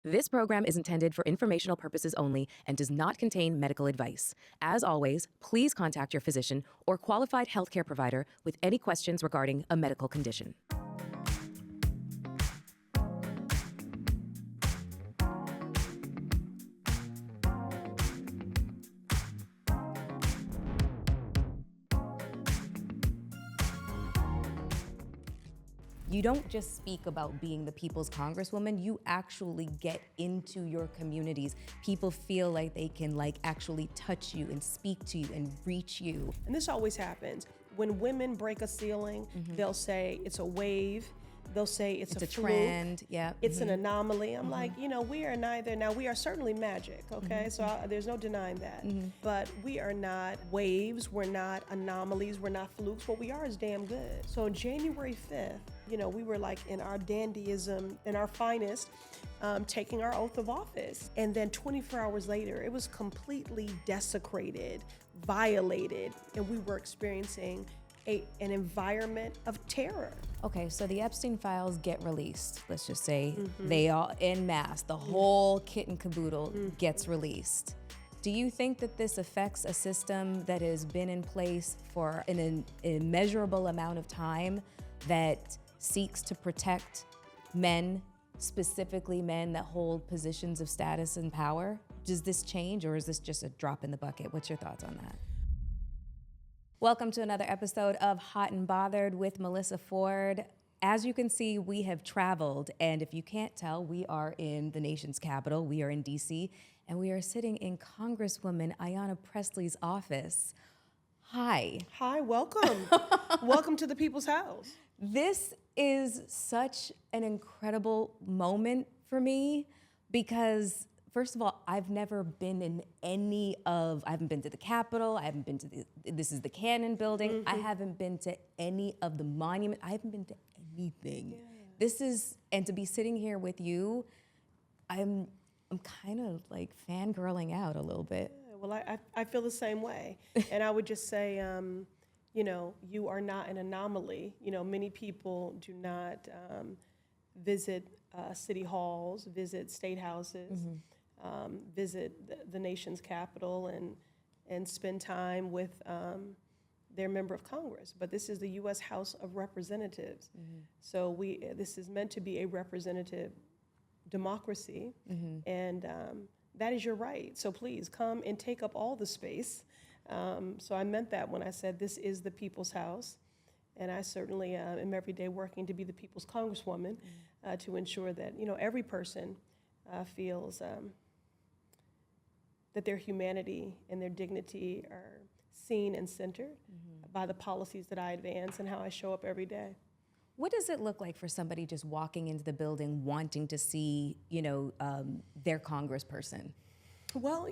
This program is intended for informational purposes only and does not contain medical advice. As always, please contact your physician or qualified healthcare provider with any questions regarding a medical condition. You don't just speak about being the people's congresswoman, you actually get into your communities. People feel like they can actually touch you and speak to you and reach you. And this always happens. When women break a ceiling, they'll say it's a wave. They'll say it's a fluke. Trend, yeah. It's an anomaly. I'm like, we are neither. Now, we are certainly magic, okay? So there's no denying that. But we are not waves. We're not anomalies. We're not flukes. What we are is damn good. So January 5th, we were in our dandyism, in our finest, taking our oath of office. And then 24 hours later, it was completely desecrated, violated, and we were experiencing an environment of terror. Okay, so the Epstein files get released. Let's just say they all en masse, the whole kit and caboodle gets released. Do you think that this affects a system that has been in place for an immeasurable amount of time that seeks to protect men, specifically men that hold positions of status and power? Does this change, or is this just a drop in the bucket? What's your thoughts on that? Welcome to another episode of Hot and Bothered with Melyssa Ford. As you can see, we have traveled, and if you can't tell, we are in the nation's capital. We are in DC, and we are sitting in Congresswoman Ayanna Pressley's office. Hi. Hi, welcome. Welcome to the people's house. This is such an incredible moment for me because, first of all, I've never been in I haven't been to the Capitol, I haven't been to this is the Cannon building, I haven't been to any of the monuments, I haven't been to anything. Yeah. And to be sitting here with you, I'm kind of fangirling out a little bit. Yeah, well, I feel the same way. And I would just say, you are not an anomaly. Many people do not visit city halls, visit state houses, visit the nation's capital and spend time with their member of Congress. But this is the U.S. House of Representatives. So this is meant to be a representative democracy, and that is your right. So please come and take up all the space. So I meant that when I said this is the people's house. And I certainly am every day working to be the people's congresswoman to ensure that, every person feels that their humanity and their dignity are seen and centered by the policies that I advance and how I show up every day. What does it look like for somebody just walking into the building wanting to see, their congressperson? Well,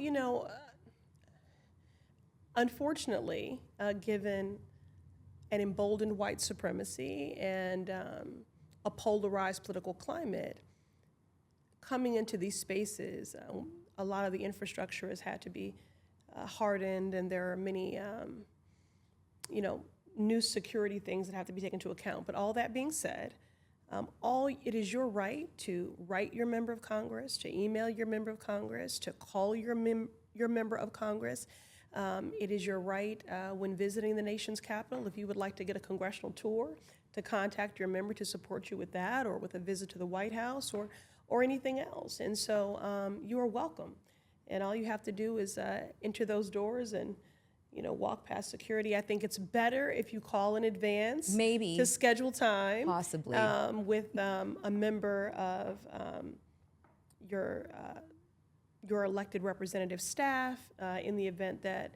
unfortunately, given an emboldened white supremacy and a polarized political climate, coming into these spaces, a lot of the infrastructure has had to be hardened, and there are many, new security things that have to be taken into account. But all that being said, it is your right to write your member of Congress, to email your member of Congress, to call your member of Congress. It is your right when visiting the nation's capital, if you would like to get a congressional tour, to contact your member to support you with that, or with a visit to the White House, or anything else. And so you are welcome. And all you have to do is enter those doors and walk past security. I think it's better if you call in advance, maybe to schedule time, possibly with a member of your elected representative staff in the event that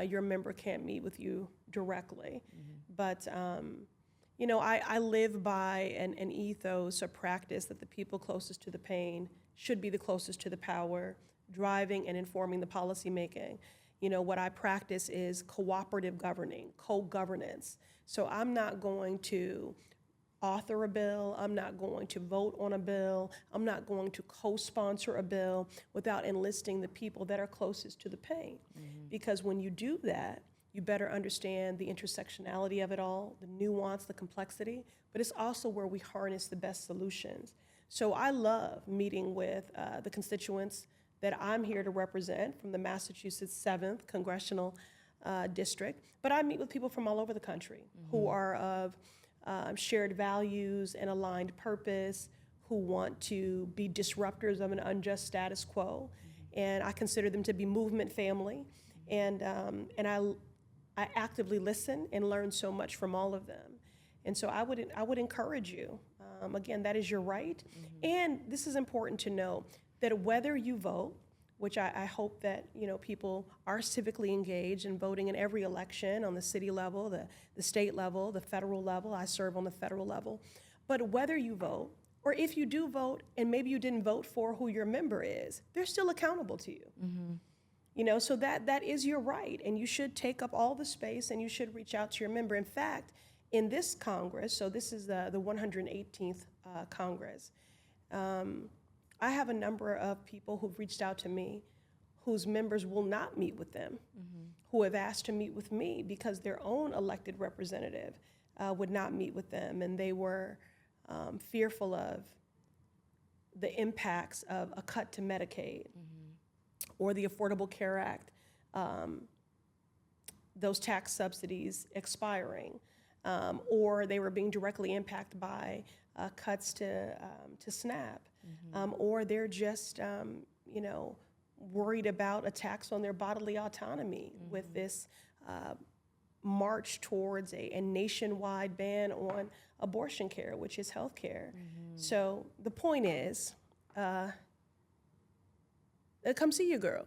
your member can't meet with you directly. But I live by an ethos, a practice that the people closest to the pain should be the closest to the power, driving and informing the policy making. What I practice is cooperative governing, co-governance. So I'm not going to author a bill, I'm not going to vote on a bill, I'm not going to co-sponsor a bill without enlisting the people that are closest to the pain. Because when you do that, you better understand the intersectionality of it all, the nuance, the complexity, but it's also where we harness the best solutions. So I love meeting with the constituents that I'm here to represent from the Massachusetts 7th Congressional District. But I meet with people from all over the country who are of shared values and aligned purpose, who want to be disruptors of an unjust status quo. And I consider them to be movement family. And I actively listen and learn so much from all of them. And so I would encourage you, again, that is your right. And this is important to know, that whether you vote, which I hope that people are civically engaged in voting in every election on the city level, the state level, the federal level. I serve on the federal level. But whether you vote, or if you do vote and maybe you didn't vote for who your member is, they're still accountable to you. So that is your right, and you should take up all the space and you should reach out to your member. In fact, in this Congress, so this is the 118th Congress, I have a number of people who've reached out to me whose members will not meet with them, who have asked to meet with me because their own elected representative would not meet with them, and they were fearful of the impacts of a cut to Medicaid or the Affordable Care Act, those tax subsidies expiring, or they were being directly impacted by cuts to SNAP. Or they're just, worried about attacks on their bodily autonomy with this march towards a nationwide ban on abortion care, which is health care. So the point is, come see your girl.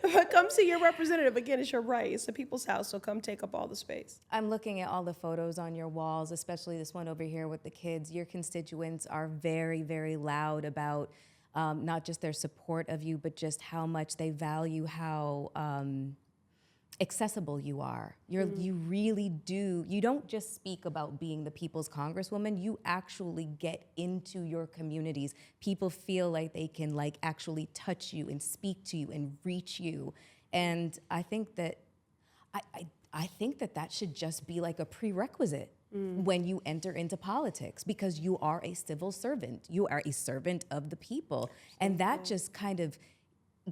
But come see your representative. Again, it's your right. It's the people's house, so come take up all the space. I'm looking at all the photos on your walls, especially this one over here with the kids. Your constituents are very, very loud about not just their support of you, but just how much they value how accessible you are. You really do. You don't just speak about being the people's congresswoman. You actually get into your communities. People feel like they can actually touch you and speak to you and reach you. And I think that I think that should just be like a prerequisite when you enter into politics, because you are a civil servant. You are a servant of the people. And that just kind of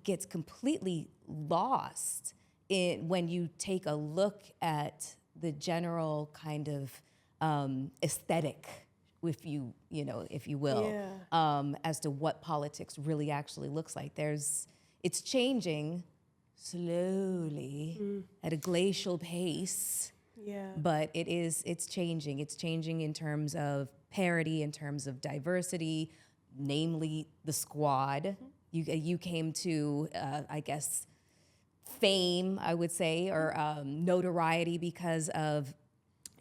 gets completely lost when you take a look at the general kind of aesthetic, if you will, as to what politics really actually looks like. It's changing slowly at a glacial pace, but it's changing. It's changing in terms of parity, in terms of diversity, namely the squad. You came to, I guess, fame, I would say, or notoriety because of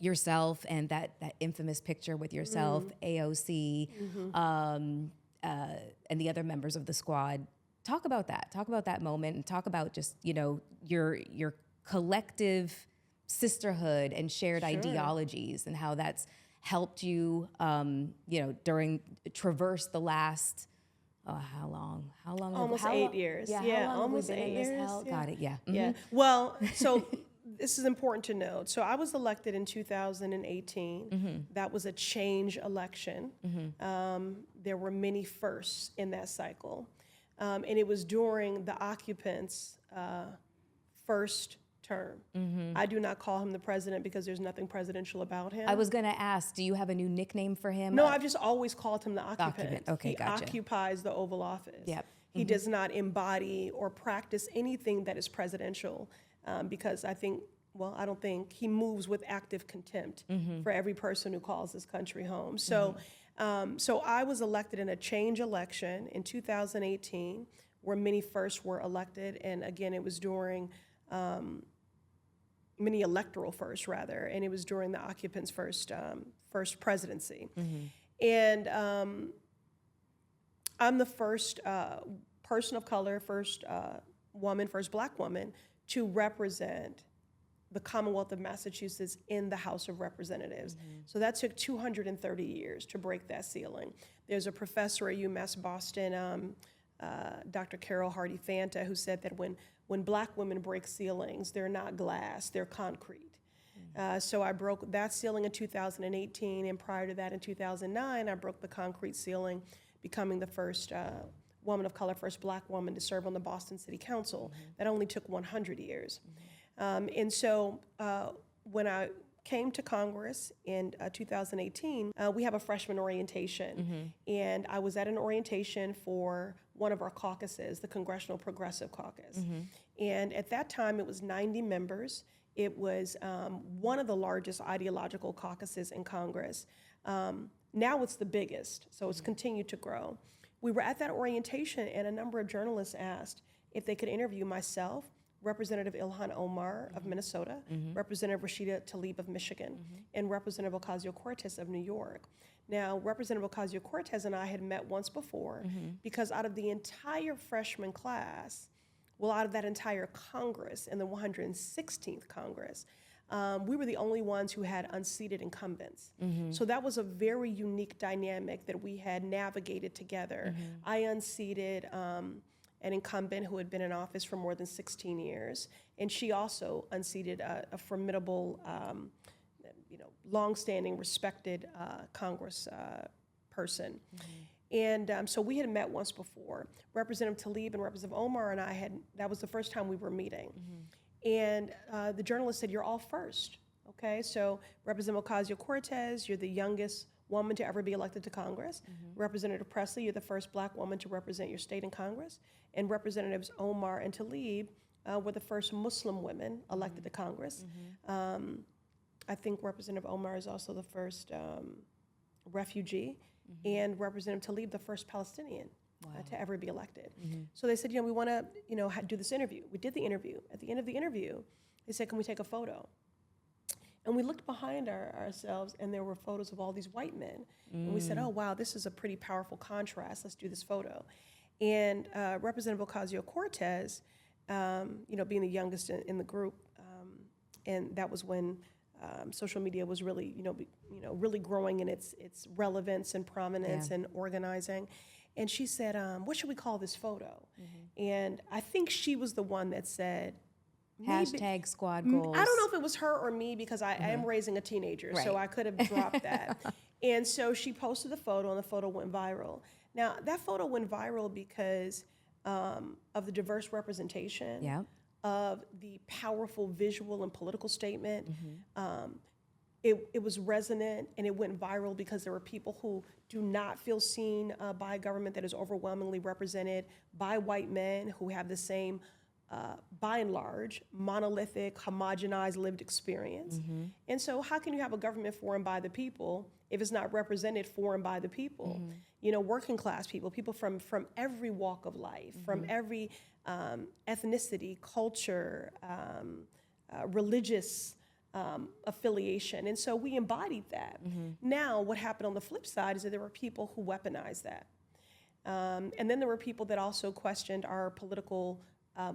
yourself and that infamous picture with yourself, AOC, and the other members of the squad. Talk about that. Talk about that moment, and talk about just your collective sisterhood and shared ideologies, and how that's helped you, during traverse the last. How long? Almost 8 years. Yeah, almost 8 years. Yeah. Got it. Yeah. Yeah. Well, so this is important to note. So I was elected in 2018. That was a change election. There were many firsts in that cycle, and it was during the occupant's first term. I do not call him the president because there's nothing presidential about him. I was going to ask, do you have a new nickname for him? No, I've just always called him the occupant. Okay, gotcha. He occupies the Oval Office. Yep. He does not embody or practice anything that is presidential, because I don't think he moves with active contempt for every person who calls this country home. So, so I was elected in a change election in 2018, where many firsts were elected, and again, it was during many electoral firsts, rather, and it was during the occupant's first presidency. And I'm the first person of color, first woman, first Black woman to represent the Commonwealth of Massachusetts in the House of Representatives. So that took 230 years to break that ceiling. There's a professor at UMass Boston, Dr. Carol Hardy Fanta, who said that when Black women break ceilings, they're not glass, they're concrete. So I broke that ceiling in 2018, and prior to that in 2009, I broke the concrete ceiling, becoming the first woman of color, first black woman to serve on the Boston City Council. That only took 100 years. And so when I came to Congress in 2018, we have a freshman orientation. And I was at an orientation for one of our caucuses, the Congressional Progressive Caucus. And at that time, it was 90 members. It was one of the largest ideological caucuses in Congress. Now it's the biggest, so it's continued to grow. We were at that orientation, and a number of journalists asked if they could interview myself, Representative Ilhan Omar of Minnesota, Representative Rashida Tlaib of Michigan, and Representative Ocasio-Cortez of New York. Now, Representative Ocasio-Cortez and I had met once before because out of the entire freshman class, well, out of that entire Congress, in the 116th Congress, we were the only ones who had unseated incumbents. So that was a very unique dynamic that we had navigated together. I unseated an incumbent who had been in office for more than 16 years, and she also unseated a formidable, longstanding, respected Congress person. And so we had met once before. Representative Tlaib and Representative Omar and I that was the first time we were meeting. And the journalist said, "You're all first." Okay, so Representative Ocasio-Cortez, you're the youngest woman to ever be elected to Congress. Representative Pressley, you're the first black woman to represent your state in Congress. And Representatives Omar and Tlaib were the first Muslim women elected to Congress. I think Representative Omar is also the first refugee, and Representative Tlaib, the first Palestinian to ever be elected. So they said, we want to, do this interview. We did the interview. At the end of the interview, they said, "Can we take a photo?" And we looked behind ourselves, and there were photos of all these white men. And we said, "Oh, wow, this is a pretty powerful contrast. Let's do this photo." And Representative Ocasio-Cortez, being the youngest in the group, and that was when social media was really, really growing in its relevance and prominence and organizing. And she said, "What should we call this photo?" And I think she was the one that said, Hashtag squad goals. I don't know if it was her or me, because I am raising a teenager, so I could have dropped that. And so she posted the photo, and the photo went viral. Now, that photo went viral because of the diverse representation, of the powerful visual and political statement. It was resonant, and it went viral because there were people who do not feel seen by a government that is overwhelmingly represented by white men who have the same, by and large, monolithic, homogenized lived experience. And so how can you have a government for and by the people if it's not represented for and by the people? Working class people, people from every walk of life, from every ethnicity, culture, religious affiliation. And so we embodied that. Now, what happened on the flip side is that there were people who weaponized that. And then there were people that also questioned our political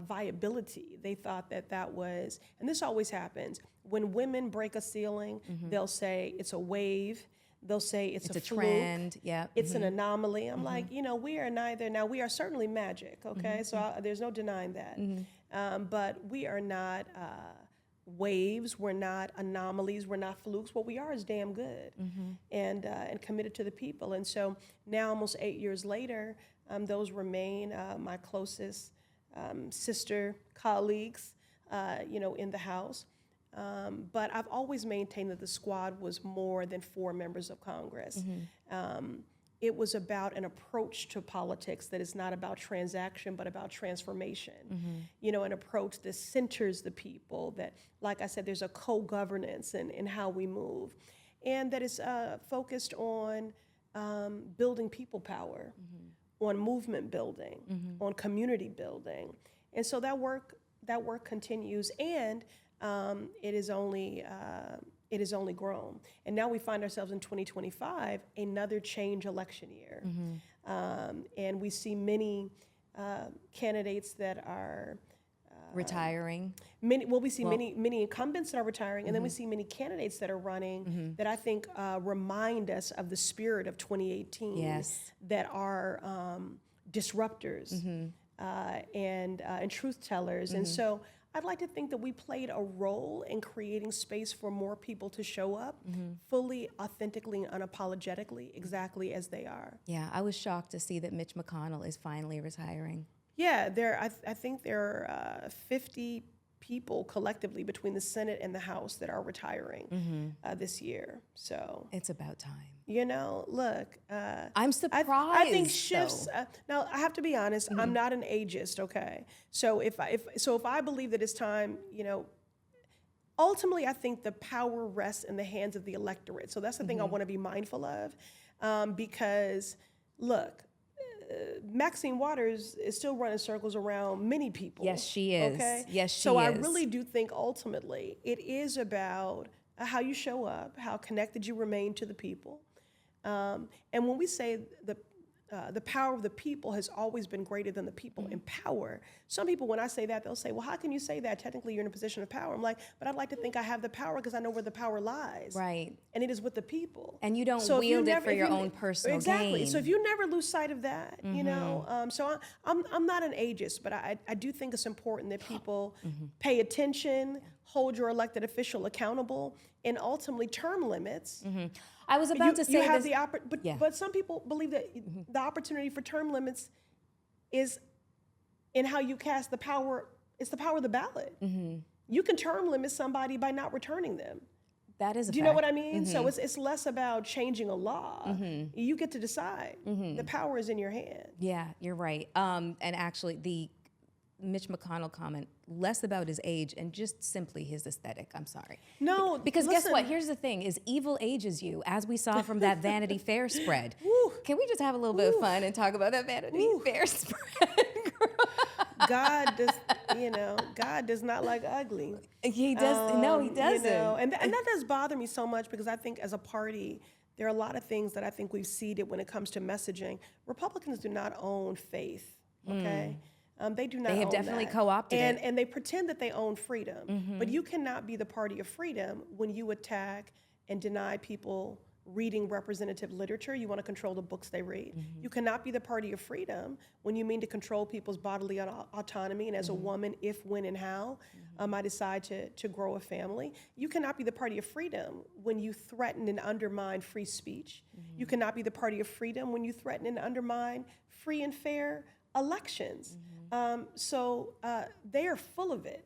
viability. They thought that was, and this always happens, when women break a ceiling, they'll say it's a wave. They'll say it's a fluke, trend. It's an anomaly. I'm like, we are neither. Now, we are certainly magic, okay? So there's no denying that. But we are not waves. We're not anomalies. We're not flukes. What we are is damn good and committed to the people. And so now, almost 8 years later, those remain my closest sister colleagues, in the House. But I've always maintained that the squad was more than 4 members of Congress. It was about an approach to politics that is not about transaction, but about transformation. An approach that centers the people, that, like I said, there's a co-governance in how we move, and that is focused on building people power, on movement building, on community building. And so that work continues, and it is only grown. And now we find ourselves in 2025, another change election year. And we see many candidates that are retiring. We see many incumbents that are retiring, and then we see many candidates that are running that I think remind us of the spirit of 2018, that are disruptors and truth tellers. And so I'd like to think that we played a role in creating space for more people to show up fully, authentically, and unapologetically, exactly as they are. Yeah, I was shocked to see that Mitch McConnell is finally retiring. Yeah, I think there are 50 people collectively between the Senate and the House that are retiring this year. So it's about time. You know, look. I'm surprised. I think shifts. Now, I have to be honest. I'm not an ageist. Okay, so if I believe that it's time, you know, ultimately, I think the power rests in the hands of the electorate. So that's the thing I want to be mindful of, because look. Maxine Waters is still running circles around many people. Yes, she is. Okay? Yes, she is. So I really do think ultimately it is about how you show up, how connected you remain to the people. And when we say the power of the people has always been greater than the people in power, some people, when I say that, they'll say, well, how can you say that? Technically, you're in a position of power. I'm like, but I'd like to think I have the power because I know where the power lies. Right. And it is with the people. And you don't wield it for your own personal gain. Exactly. So if you never lose sight of that, you know, so I'm not an ageist, but I do think it's important that people pay attention, hold your elected official accountable, and ultimately term limits. I was about to say this. But some people believe that the opportunity for term limits is in how you cast the power. It's the power of the ballot. You can term limit somebody by not returning them. That is a fact. Do you know what I mean? So it's less about changing a law. You get to decide. The power is in your hand. Yeah, you're right. And actually, the Mitch McConnell comment, less about his age and just simply his aesthetic. I'm sorry. No, because guess what? Here's the thing: is evil ages you, as we saw from that Vanity Fair spread. Can we just have a little bit of fun and talk about that Vanity Fair spread? God does not like ugly. He does. No, he doesn't. You know, and that does bother me so much because I think as a party, there are a lot of things that I think we've seeded when it comes to messaging. Republicans do not own faith. Okay. They do not. They have own definitely that. co-opted it. And they pretend that they own freedom. But you cannot be the party of freedom when you attack and deny people reading representative literature. You want to control the books they read. You cannot be the party of freedom when you mean to control people's bodily autonomy. And as a woman, if, when, and how I decide to grow a family. You cannot be the party of freedom when you threaten and undermine free speech. You cannot be the party of freedom when you threaten and undermine free and fair elections. So they are full of it.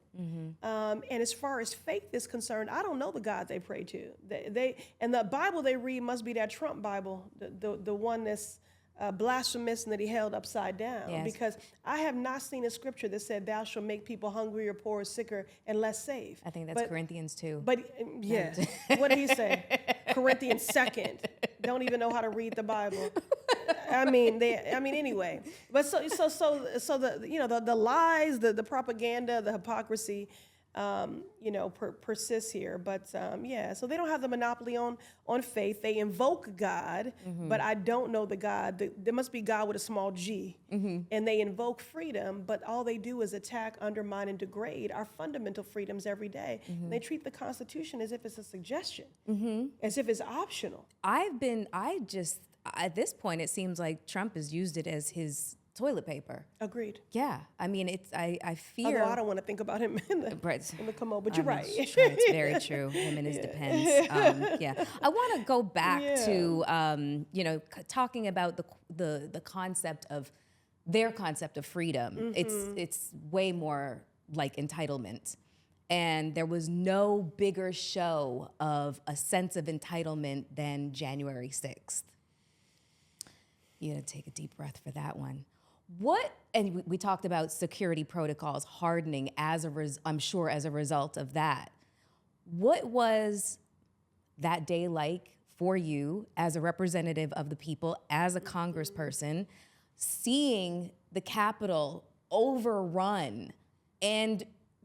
And as far as faith is concerned, I don't know the God they pray to. They and the Bible they read must be that Trump Bible, the one that's blasphemous and that he held upside down. Yes. Because I have not seen a scripture that said, thou shalt make people hungrier, poorer, sicker, and less safe. I think that's Corinthians 2. But yeah, what did he say? Corinthians 2nd. Don't even know how to read the Bible. Anyway. But so the lies, the propaganda, the hypocrisy, persists here. But so they don't have the monopoly on faith. They invoke God, but I don't know the God. There must be God with a small g. And they invoke freedom, but all they do is attack, undermine, and degrade our fundamental freedoms every day. And they treat the Constitution as if it's a suggestion, as if it's optional. At this point, it seems like Trump has used it as his toilet paper. Agreed. Yeah, I mean, I fear. Although I don't want to think about him in the commode, but you're right. It's very true. Him and his depends. I want to go back to talking about the concept of their concept of freedom. It's way more like entitlement. And there was no bigger show of a sense of entitlement than January 6th. You gotta take a deep breath for that one. And we talked about security protocols hardening I'm sure as a result of that. What was that day like for you as a representative of the people, as a congressperson, seeing the Capitol overrun and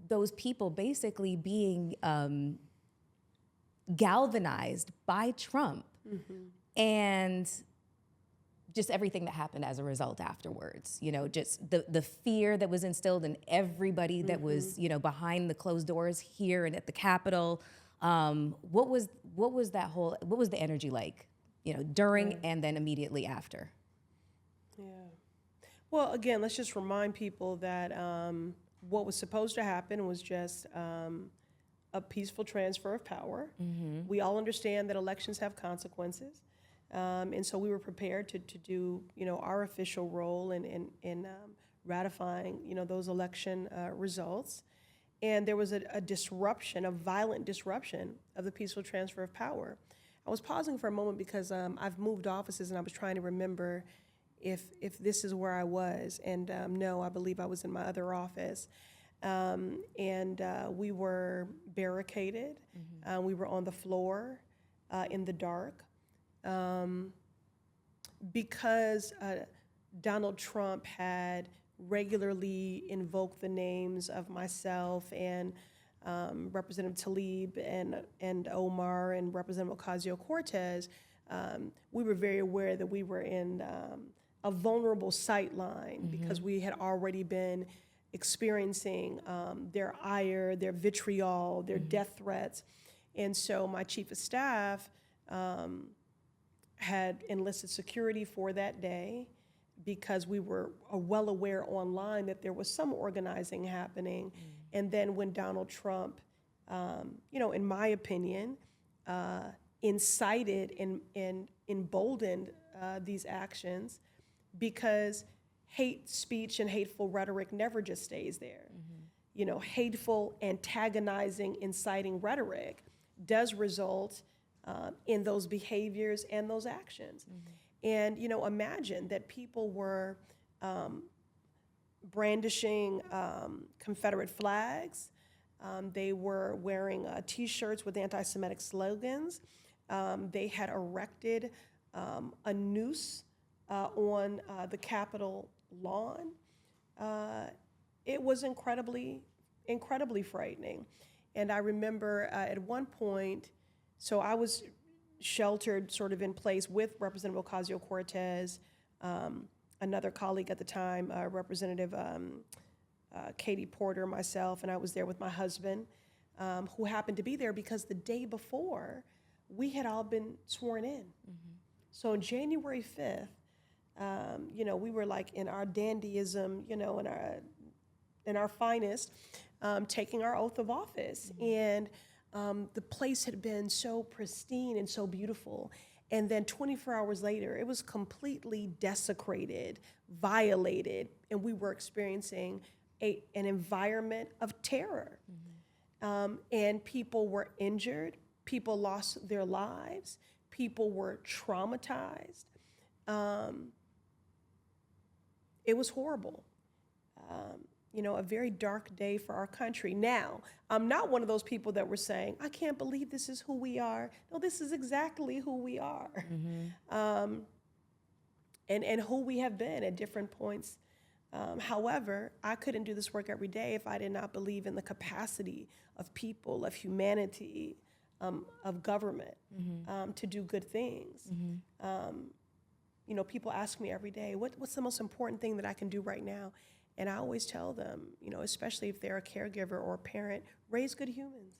those people basically being galvanized by Trump and just everything that happened as a result afterwards, just the fear that was instilled in everybody that was, behind the closed doors here and at the Capitol. What was the energy like, during and then immediately after? Yeah. Well, again, let's just remind people that what was supposed to happen was just a peaceful transfer of power. We all understand that elections have consequences. And so we were prepared to do, our official role in ratifying, those election results. And there was a disruption, a violent disruption of the peaceful transfer of power. I was pausing for a moment because I've moved offices and I was trying to remember if this is where I was. And no, I believe I was in my other office. And we were barricaded. We were on the floor in the dark. Because Donald Trump had regularly invoked the names of myself and Representative Tlaib and Omar and Representative Ocasio-Cortez, we were very aware that we were in a vulnerable sight line because we had already been experiencing their ire, their vitriol, their death threats. And so my chief of staff had enlisted security for that day because we were well aware online that there was some organizing happening. And then when Donald Trump, in my opinion, incited and emboldened these actions, because hate speech and hateful rhetoric never just stays there. Hateful, antagonizing, inciting rhetoric does result in those behaviors and those actions. And, imagine that people were brandishing Confederate flags. They were wearing T-shirts with anti-Semitic slogans. They had erected a noose on the Capitol lawn. It was incredibly frightening. And I remember at one point, so I was sheltered sort of in place with Representative Ocasio-Cortez, another colleague at the time, Representative Katie Porter, myself, and I was there with my husband, who happened to be there because the day before, we had all been sworn in. So on January 5th, we were like in our dandyism, in our finest, taking our oath of office. And the place had been so pristine and so beautiful. And then 24 hours later, it was completely desecrated, violated, and we were experiencing an environment of terror. And people were injured, people lost their lives, people were traumatized. It was horrible. A very dark day for our country. Now, I'm not one of those people that were saying, I can't believe this is who we are. No, this is exactly who we are. And who we have been at different points. However, I couldn't do this work every day if I did not believe in the capacity of people, of humanity, of government, to do good things. People ask me every day, what's the most important thing that I can do right now? And I always tell them, especially if they're a caregiver or a parent, raise good humans.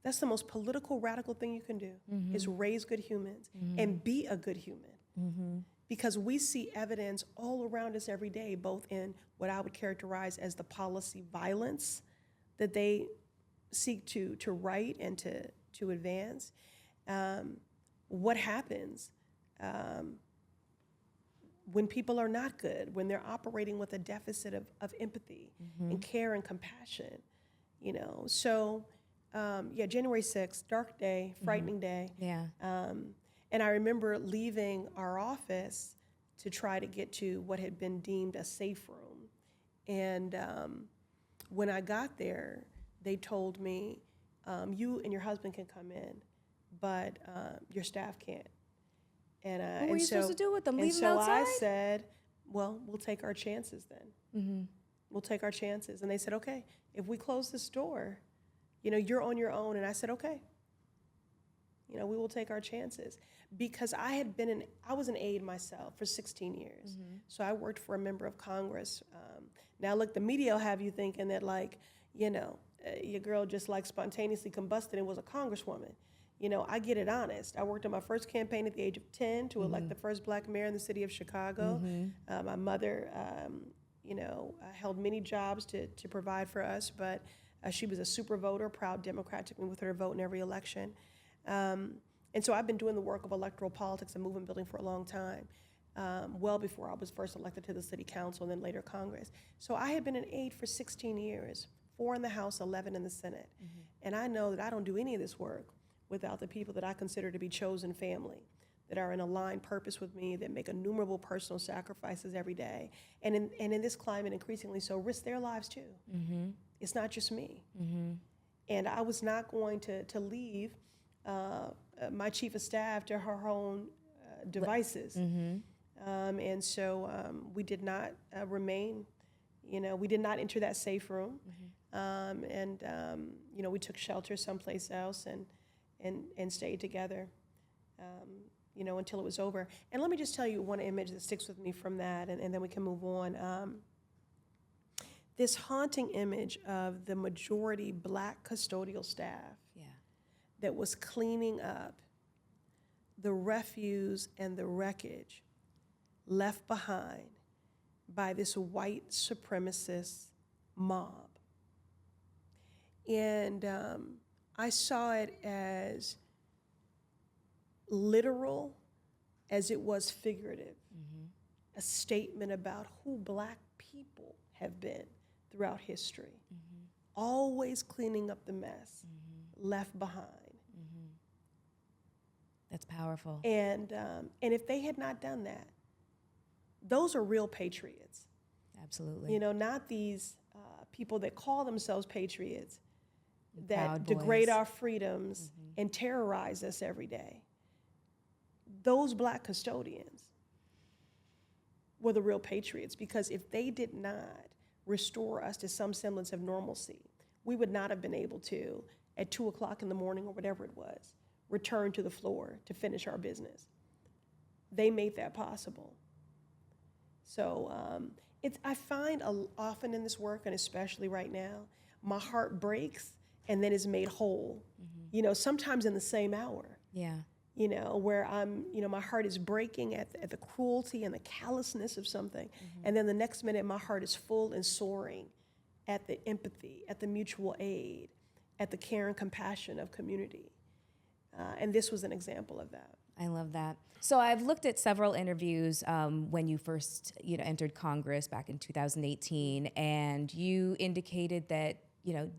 That's the most political, radical thing you can do, is raise good humans and be a good human. Because we see evidence all around us every day, both in what I would characterize as the policy violence that they seek to right and to advance. What happens when people are not good, when they're operating with a deficit of empathy and care and compassion, So, January 6th, dark day, frightening day. Yeah. And I remember leaving our office to try to get to what had been deemed a safe room. And when I got there, they told me, you and your husband can come in, but your staff can't. And, what were you supposed to do with them? Leave them outside? So I said, well, we'll take our chances then. We'll take our chances. And they said, okay, if we close this door, you're on your own. And I said, okay. We will take our chances. Because I was an aide myself for 16 years. So I worked for a member of Congress. Now, look, the media will have you thinking that, your girl just spontaneously combusted and was a congresswoman. I get it honest. I worked on my first campaign at the age of 10 to elect the first black mayor in the city of Chicago. My mother held many jobs to provide for us, but she was a super voter, proud Democrat, took me with her to vote in every election. And so I've been doing the work of electoral politics and movement building for a long time, well before I was first elected to the city council and then later Congress. So I had been an aide for 16 years, 4 in the House, 11 in the Senate. And I know that I don't do any of this work without the people that I consider to be chosen family, that are in aligned purpose with me, that make innumerable personal sacrifices every day. And in this climate, increasingly so, risk their lives too. It's not just me. And I was not going to leave my chief of staff to her own devices. And so we did not remain, we did not enter that safe room. We took shelter someplace else and stayed together, until it was over. And let me just tell you one image that sticks with me from that, and then we can move on. This haunting image of the majority Black custodial staff that was cleaning up the refuse and the wreckage left behind by this white supremacist mob. And I saw it as literal as it was figurative, a statement about who Black people have been throughout history, always cleaning up the mess left behind. That's powerful. And if they had not done that, those are real patriots. Absolutely. Not these people that call themselves patriots that Proud degrade boys. our freedoms and terrorize us every day. Those Black custodians were the real patriots, because if they did not restore us to some semblance of normalcy, we would not have been able to, at 2 o'clock in the morning or whatever it was, return to the floor to finish our business. They made that possible. So I find often in this work, and especially right now, my heart breaks and then is made whole, sometimes in the same hour. Yeah. Where my heart is breaking at the cruelty and the callousness of something. And then the next minute, my heart is full and soaring at the empathy, at the mutual aid, at the care and compassion of community. And this was an example of that. I love that. So I've looked at several interviews when you first, entered Congress back in 2018, and you indicated that,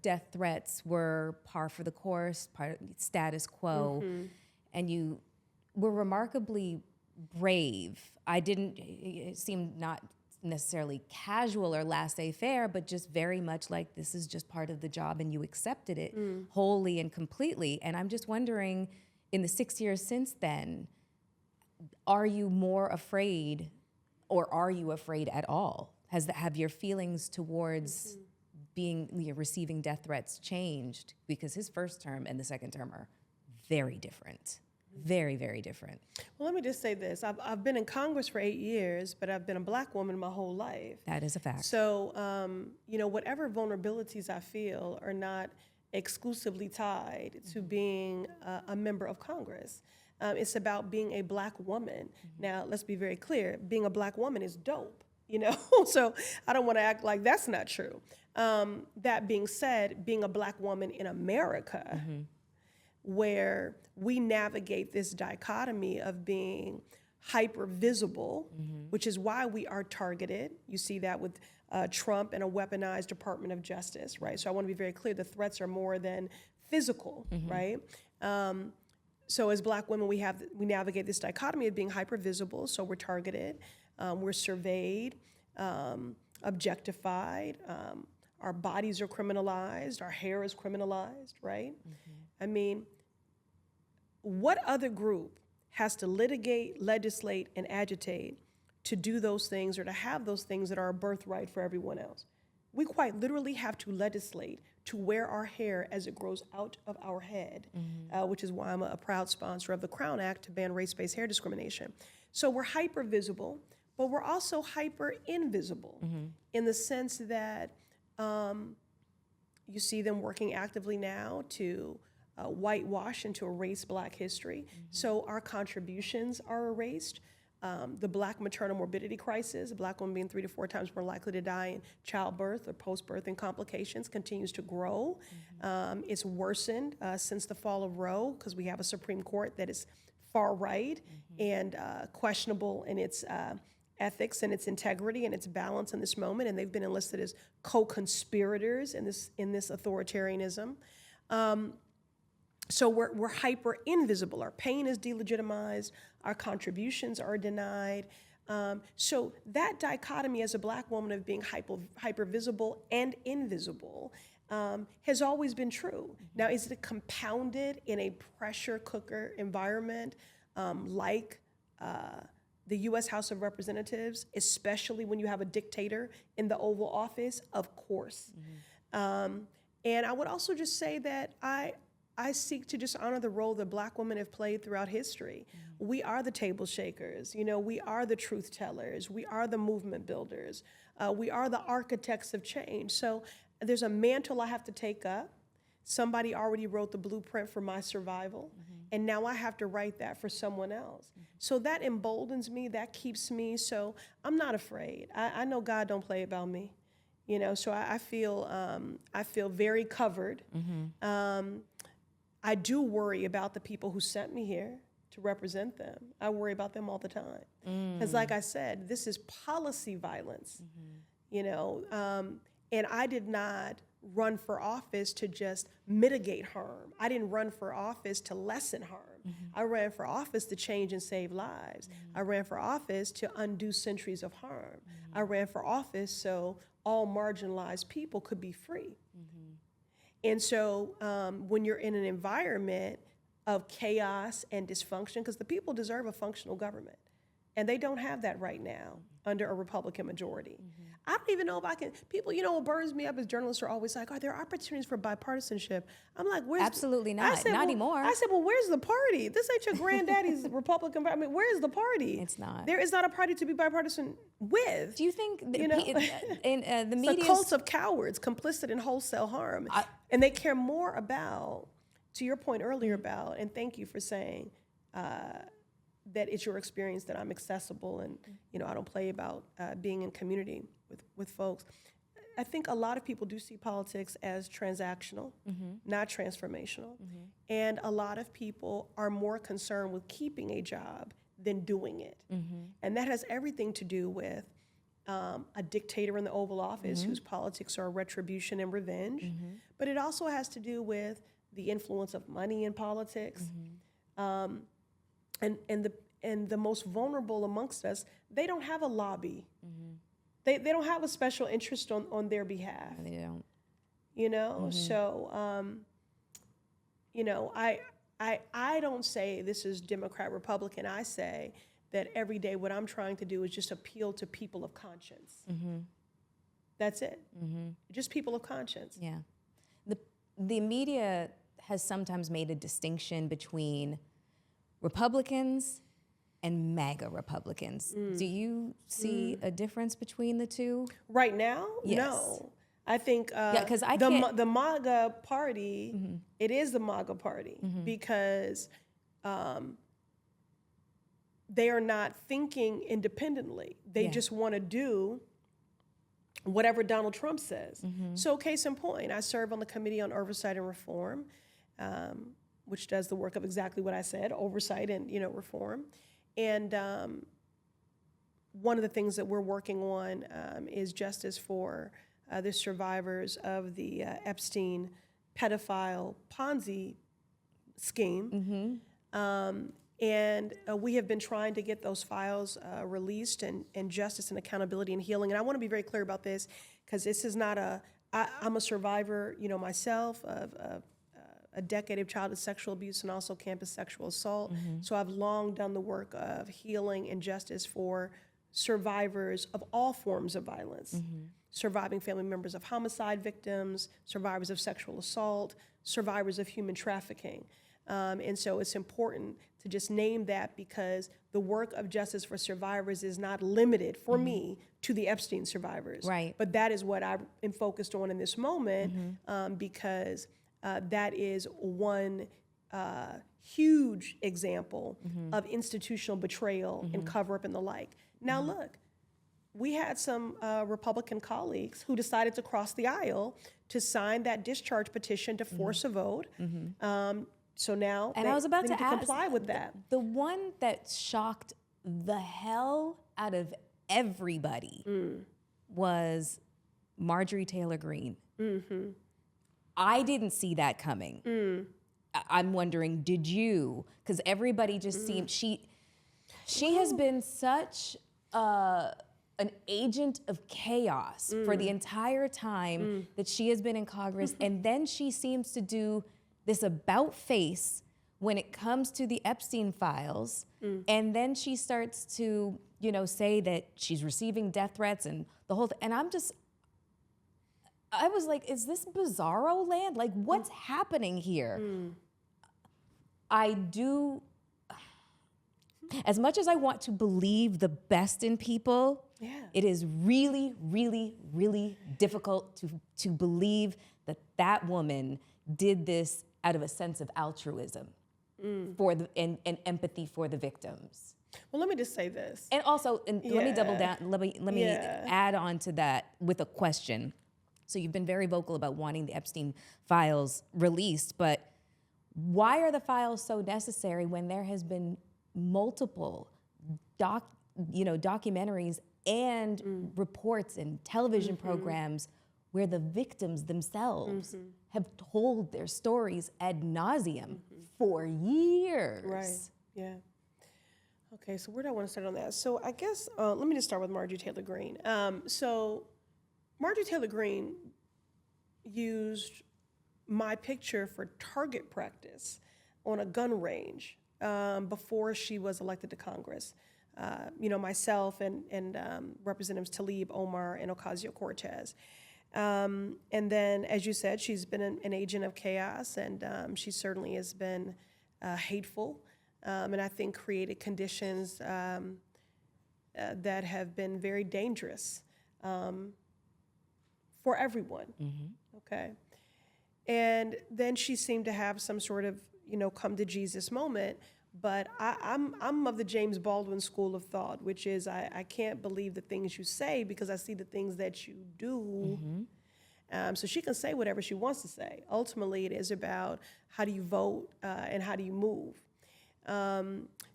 death threats were par for the course, part of status quo, and you were remarkably brave. It seemed not necessarily casual or laissez-faire, but just very much like this is just part of the job, and you accepted it wholly and completely. And I'm just wondering, in the 6 years since then, are you more afraid, or are you afraid at all? Have your feelings towards receiving death threats changed? Because his first term and the second term are very different. Very, very different. Well, let me just say this. I've been in Congress for 8 years, but I've been a Black woman my whole life. That is a fact. So, whatever vulnerabilities I feel are not exclusively tied to being a member of Congress. It's about being a Black woman. Now, let's be very clear. Being a Black woman is dope, So I don't want to act like that's not true. That being said, being a Black woman in America, where we navigate this dichotomy of being hyper visible, which is why we are targeted. You see that with Trump and a weaponized Department of Justice, right? So I want to be very clear, the threats are more than physical, right? So as Black women, we navigate this dichotomy of being hyper visible, so we're targeted, we're surveyed, objectified, our bodies are criminalized, our hair is criminalized, right? I mean, what other group has to litigate, legislate, and agitate to do those things or to have those things that are a birthright for everyone else? We quite literally have to legislate to wear our hair as it grows out of our head, which is why I'm a proud sponsor of the Crown Act to ban race-based hair discrimination. So we're hyper visible, but we're also hyper invisible in the sense that you see them working actively now to whitewash and to erase Black history. So our contributions are erased. the Black maternal morbidity crisis, a Black woman being 3 to 4 times more likely to die in childbirth or post-birthing complications, continues to grow. It's worsened since the fall of Roe, because we have a Supreme Court that is far right and questionable in its ethics and its integrity and its balance in this moment, and they've been enlisted as co-conspirators in this authoritarianism. So we're hyper invisible. Our pain is delegitimized. Our contributions are denied. So that dichotomy as a Black woman of being hyper visible and invisible has always been true. Now, is it compounded in a pressure cooker environment like the U.S. House of Representatives, especially when you have a dictator in the Oval Office? Of course. And I would also just say that I seek to just honor the role that Black women have played throughout history. We are the table shakers, we are the truth tellers, we are the movement builders, we are the architects of change. So there's a mantle I have to take up. Somebody already wrote the blueprint for my survival, and now I have to write that for someone else. So that emboldens me, that keeps me, so I'm not afraid. I know God don't play about me, so I feel very covered. I do worry about the people who sent me here to represent them. I worry about them all the time. Because like I said, this is policy violence, and I did not run for office to just mitigate harm. I didn't run for office to lessen harm. I ran for office to change and save lives. I ran for office to undo centuries of harm. I ran for office so all marginalized people could be free. And so when you're in an environment of chaos and dysfunction, because the people deserve a functional government, and they don't have that right now under a Republican majority. I don't even know if I can, people, what burns me up as journalists are always like, are there opportunities for bipartisanship? I'm like, where's Absolutely not, not anymore. I said, well, where's the party? This ain't your granddaddy's Republican party. I mean, where's the party? It's not. There is not a party to be bipartisan with. Do you think in the media? It's a cult of cowards complicit in wholesale harm. And they care more about, to your point earlier about, and thank you for saying that it's your experience that I'm accessible and, I don't play about being in community with folks. I think a lot of people do see politics as transactional, not transformational. And a lot of people are more concerned with keeping a job than doing it. And that has everything to do with a dictator in the Oval Office whose politics are retribution and revenge. But it also has to do with the influence of money in politics. And the most vulnerable amongst us, they don't have a lobby. They don't have a special interest on their behalf. They don't. So, I don't say this is Democrat, Republican. I say that every day what I'm trying to do is just appeal to people of conscience. That's it. Just people of conscience. Yeah. The media has sometimes made a distinction between Republicans and MAGA Republicans. Do you see a difference between the two? Right now? Yes. No. I think the MAGA party, it is the MAGA party because they are not thinking independently. They just want to do whatever Donald Trump says. So case in point, I serve on the Committee on Oversight and Reform, which does the work of exactly what I said, oversight and reform. And one of the things that we're working on is justice for the survivors of the Epstein pedophile Ponzi scheme. And we have been trying to get those files released and justice and accountability and healing. And I want to be very clear about this because this is not I'm a survivor, myself of a decade of childhood sexual abuse and also campus sexual assault. So I've long done the work of healing and justice for survivors of all forms of violence, surviving family members of homicide victims, survivors of sexual assault, survivors of human trafficking. And so it's important to just name that because the work of justice for survivors is not limited for me to the Epstein survivors. Right. But that is what I am focused on in this moment because that is one huge example of institutional betrayal and cover-up and the like. Now look, we had some Republican colleagues who decided to cross the aisle to sign that discharge petition to force a vote. So now And they, I was about they to need to ask, comply with that. the one that shocked the hell out of everybody was Marjorie Taylor Greene. I didn't see that coming. I'm wondering, did you? Because everybody just seemed, she has been such an agent of chaos for the entire time that she has been in Congress. And then she seems to do this about face when it comes to the Epstein files. And then she starts to, say that she's receiving death threats and the whole thing. And I was like, is this bizarro land? Like, what's happening here? I do, as much as I want to believe the best in people, it is really, really, really difficult to believe that woman did this out of a sense of altruism for and empathy for the victims. Well, let me just say this. And also, let me double down, let me add on to that with a question. So you've been very vocal about wanting the Epstein files released, but why are the files so necessary when there has been multiple documentaries and reports and television programs where the victims themselves have told their stories ad nauseum for years? Right, yeah. Okay, so where do I want to start on that? So I guess, let me just start with Marjorie Taylor Greene. So Marjorie Taylor Greene used my picture for target practice on a gun range before she was elected to Congress. Myself and Representatives Tlaib, Omar, and Ocasio-Cortez. And then, as you said, she's been an agent of chaos, and she certainly has been hateful, and I think created conditions that have been very dangerous for everyone. Okay. And then she seemed to have some sort of, come to Jesus moment. But I'm of the James Baldwin school of thought, which is I can't believe the things you say because I see the things that you do. So she can say whatever she wants to say. Ultimately, it is about how do you vote and how do you move.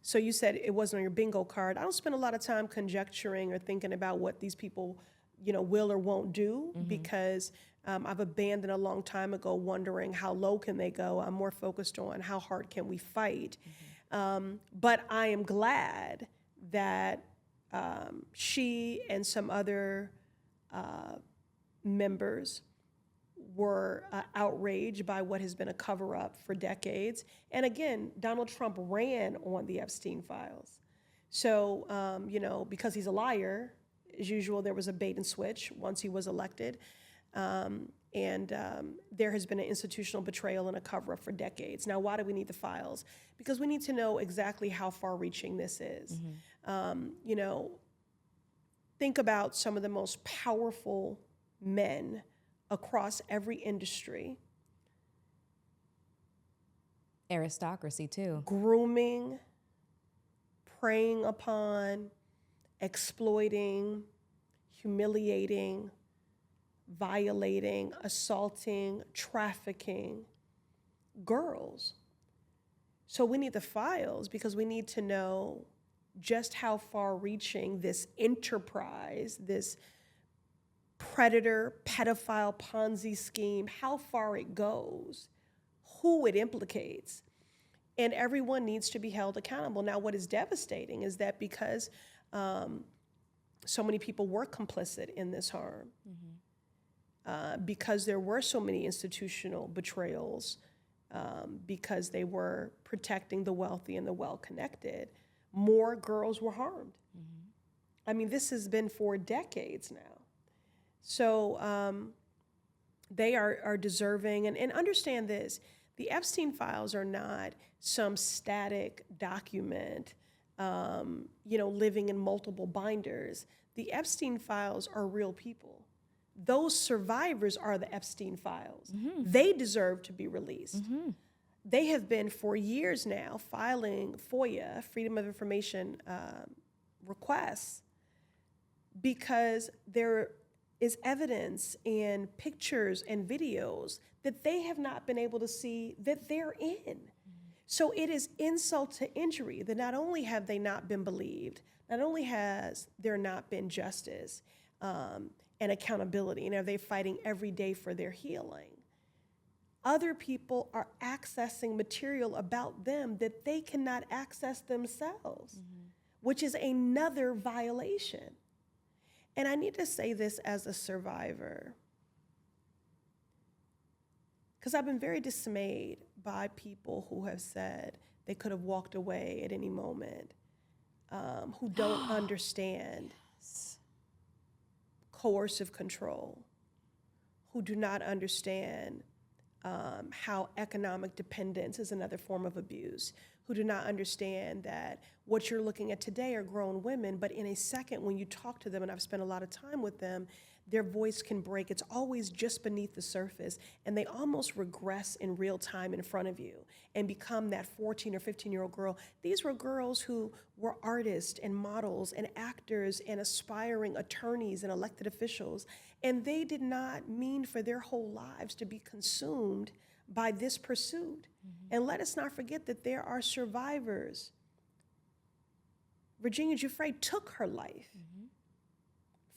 So you said it wasn't on your bingo card. I don't spend a lot of time conjecturing or thinking about what these people, will or won't do because I've abandoned a long time ago wondering how low can they go. I'm more focused on how hard can we fight. But I am glad that she and some other members were outraged by what has been a cover-up for decades. And again, Donald Trump ran on the Epstein files. So, because he's a liar, as usual, there was a bait and switch once he was elected. And there has been an institutional betrayal and a cover-up for decades. Now, why do we need the files? Because we need to know exactly how far-reaching this is. Think about some of the most powerful men across every industry. Aristocracy, too. Grooming, preying upon, exploiting, humiliating, violating, assaulting, trafficking girls. So we need the files because we need to know just how far-reaching this enterprise, this predator, pedophile Ponzi scheme, how far it goes, who it implicates. And everyone needs to be held accountable. Now, what is devastating is that because so many people were complicit in this harm, because there were so many institutional betrayals, because they were protecting the wealthy and the well-connected, more girls were harmed. I mean, this has been for decades now. So they are deserving, and understand this, the Epstein files are not some static document, living in multiple binders. The Epstein files are real people. Those survivors are the Epstein files. They deserve to be released. they have been for years now filing FOIA, Freedom of Information requests, because there is evidence and pictures and videos that they have not been able to see that they're in. So it is insult to injury that not only have they not been believed, not only has there not been justice and accountability, and are they fighting every day for their healing, other people are accessing material about them that they cannot access themselves, which is another violation. And I need to say this as a survivor, because I've been very dismayed by people who have said they could have walked away at any moment, who don't understand coercive control, who do not understand how economic dependence is another form of abuse, who do not understand that what you're looking at today are grown women, but in a second when you talk to them, and I've spent a lot of time with them, their voice can break. It's always just beneath the surface, and they almost regress in real time in front of you and become that 14 or 15-year-old girl. These were girls who were artists and models and actors and aspiring attorneys and elected officials, and they did not mean for their whole lives to be consumed by this pursuit. And let us not forget that there are survivors. Virginia Giuffre took her life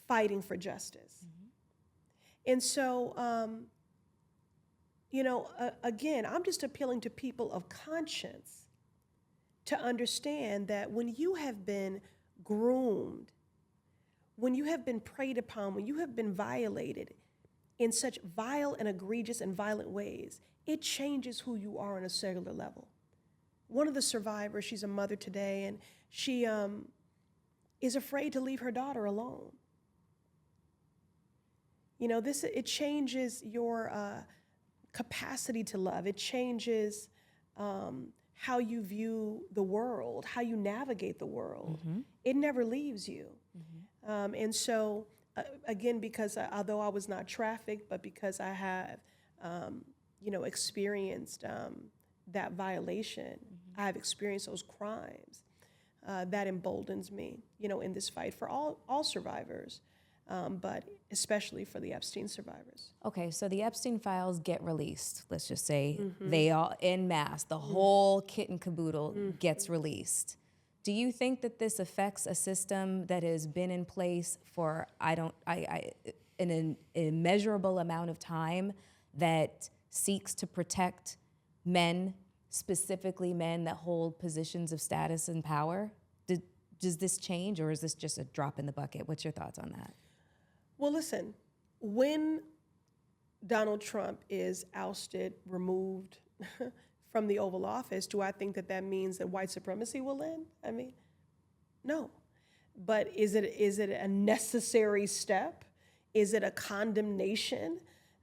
fighting for justice. And so, again, I'm just appealing to people of conscience to understand that when you have been groomed, when you have been preyed upon, when you have been violated in such vile and egregious and violent ways, it changes who you are on a cellular level. One of the survivors, she's a mother today, and she is afraid to leave her daughter alone. You know, it changes your capacity to love. It changes how you view the world, how you navigate the world. It never leaves you. And so, again, because although I was not trafficked, but because I have, experienced that violation, I have experienced those crimes, that emboldens me, in this fight for all survivors. But especially for the Epstein survivors. Okay, so the Epstein files get released. Let's just say they all, en masse, the whole kit and caboodle gets released. Do you think that this affects a system that has been in place for an immeasurable amount of time that seeks to protect men, specifically men that hold positions of status and power? Does this change, or is this just a drop in the bucket? What's your thoughts on that? Well, listen, when Donald Trump is ousted, removed from the Oval Office, do I think that means that white supremacy will end? I mean, no. But is it a necessary step? Is it a condemnation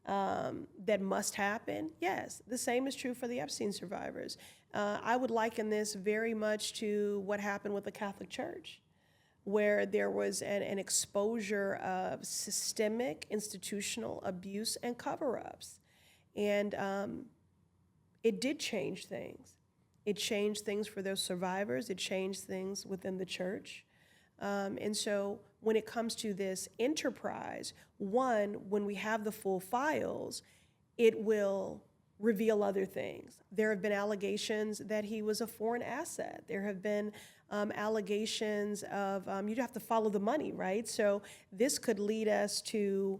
that must happen? Yes. The same is true for the Epstein survivors. I would liken this very much to what happened with the Catholic Church, where there was an exposure of systemic institutional abuse and cover-ups. And it did change things. It changed things for those survivors. It changed things within the church. And so when it comes to this enterprise, one, when we have the full files, it will reveal other things. There have been allegations that he was a foreign asset. There have been allegations of, you'd have to follow the money, right? So this could lead us to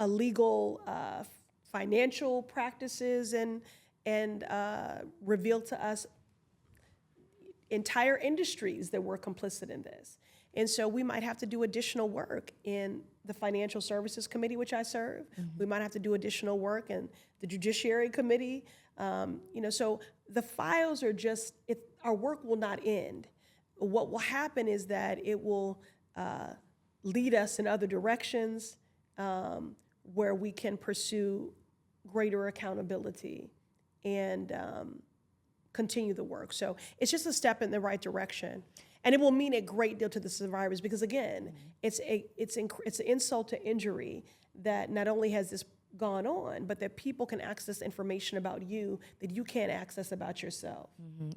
illegal financial practices and reveal to us entire industries that were complicit in this. And so we might have to do additional work in the Financial Services Committee, which I serve. We might have to do additional work in the Judiciary Committee. So the files are just, our work will not end. What will happen is that it will lead us in other directions where we can pursue greater accountability and continue the work. So it's just a step in the right direction. And it will mean a great deal to the survivors because, again, it's an insult to injury that not only has this gone on, but that people can access information about you that you can't access about yourself.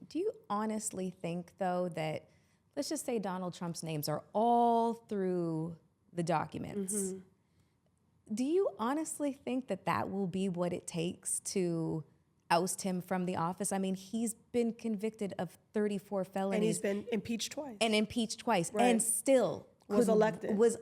Do you honestly think, though, that, let's just say Donald Trump's names are all through the documents. Do you honestly think that that will be what it takes to oust him from the office? I mean, he's been convicted of 34 felonies. And he's been impeached twice. Right. And still was elected. Was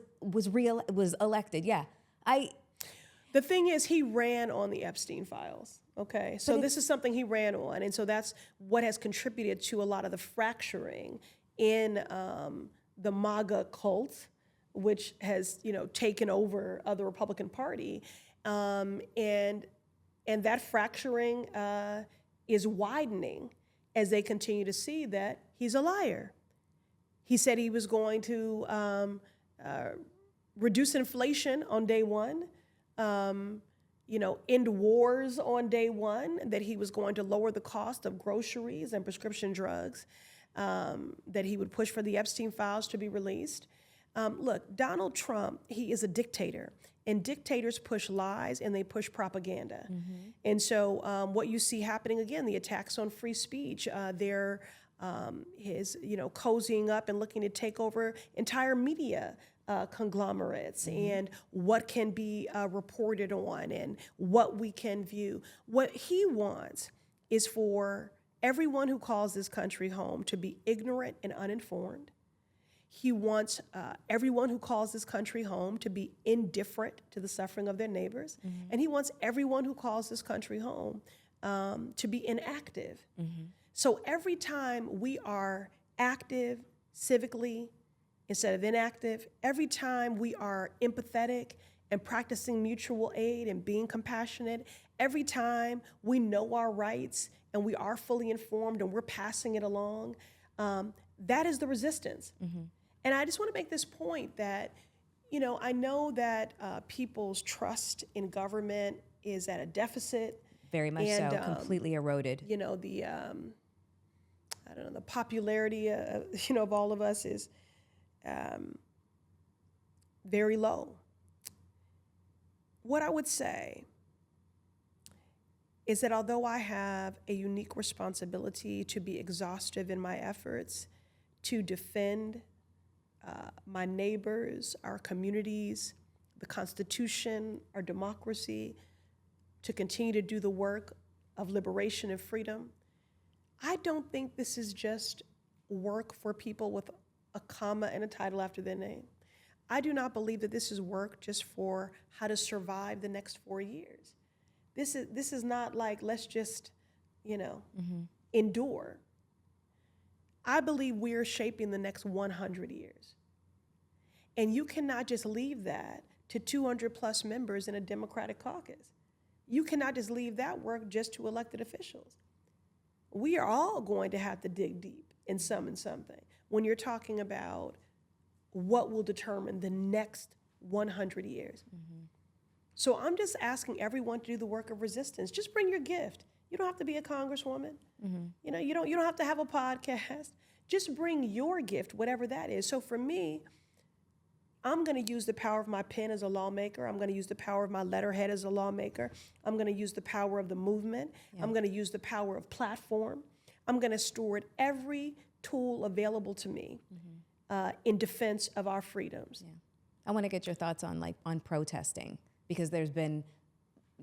elected, yeah. The thing is, he ran on the Epstein files, okay? So this is something he ran on, and so that's what has contributed to a lot of the fracturing in the MAGA cult, which has, taken over the Republican Party, and that fracturing is widening as they continue to see that he's a liar. He said he was going to reduce inflation on day one, end wars on day one, that he was going to lower the cost of groceries and prescription drugs, that he would push for the Epstein files to be released. Look, Donald Trump, he is a dictator, and dictators push lies and they push propaganda. And so what you see happening again, the attacks on free speech, they're cozying up and looking to take over entire media conglomerates and what can be reported on and what we can view. What he wants is for everyone who calls this country home to be ignorant and uninformed. He wants everyone who calls this country home to be indifferent to the suffering of their neighbors. And he wants everyone who calls this country home to be inactive. So every time we are active civically instead of inactive, every time we are empathetic and practicing mutual aid and being compassionate, every time we know our rights and we are fully informed and we're passing it along, that is the resistance. And I just want to make this point that, I know that people's trust in government is at a deficit. Very much so, completely eroded. The popularity, of all of us is very low. What I would say is that although I have a unique responsibility to be exhaustive in my efforts to defend my neighbors, our communities, the Constitution, our democracy, to continue to do the work of liberation and freedom, I don't think this is just work for people with a comma and a title after their name. I do not believe that this is work just for how to survive the next 4 years. This is not like, let's just, endure. I believe we're shaping the next 100 years. And you cannot just leave that to 200 plus members in a Democratic caucus. You cannot just leave that work just to elected officials. We are all going to have to dig deep in something when you're talking about what will determine the next 100 years. So I'm just asking everyone to do the work of resistance. Just bring your gift. You don't have to be a congresswoman. You don't have to have a podcast. Just bring your gift, whatever that is. So for me, I'm going to use the power of my pen as a lawmaker. I'm going to use the power of my letterhead as a lawmaker. I'm going to use the power of the movement. Yeah. I'm going to use the power of platform. I'm going to steward every tool available to me in defense of our freedoms. Yeah. I want to get your thoughts on protesting, because there's been,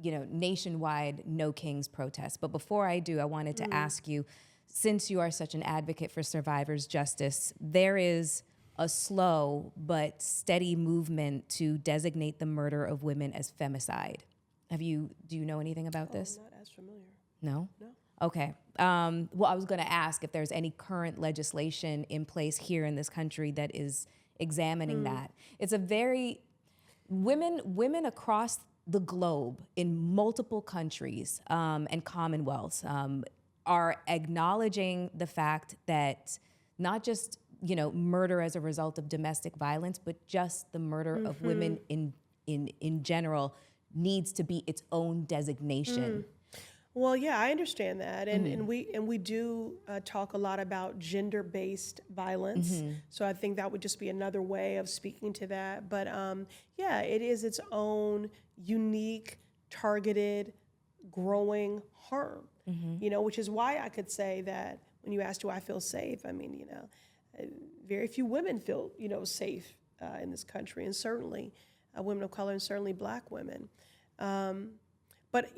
nationwide No Kings protests. But before I do, I wanted to ask you, since you are such an advocate for survivors' justice, there is a slow but steady movement to designate the murder of women as femicide. Do you know anything about this? I'm not as familiar. No? No. Okay. Well, I was going to ask if there's any current legislation in place here in this country that is examining that. It's a very, women across the globe in multiple countries and commonwealths are acknowledging the fact that not just murder as a result of domestic violence, but just the murder of women in general needs to be its own designation. Well, yeah, I understand that, and we do talk a lot about gender-based violence. So I think that would just be another way of speaking to that. But yeah, it is its own unique targeted, growing harm, which is why I could say that when you ask, do I feel safe? I mean, very few women feel, safe in this country, and certainly women of color and certainly Black women. But,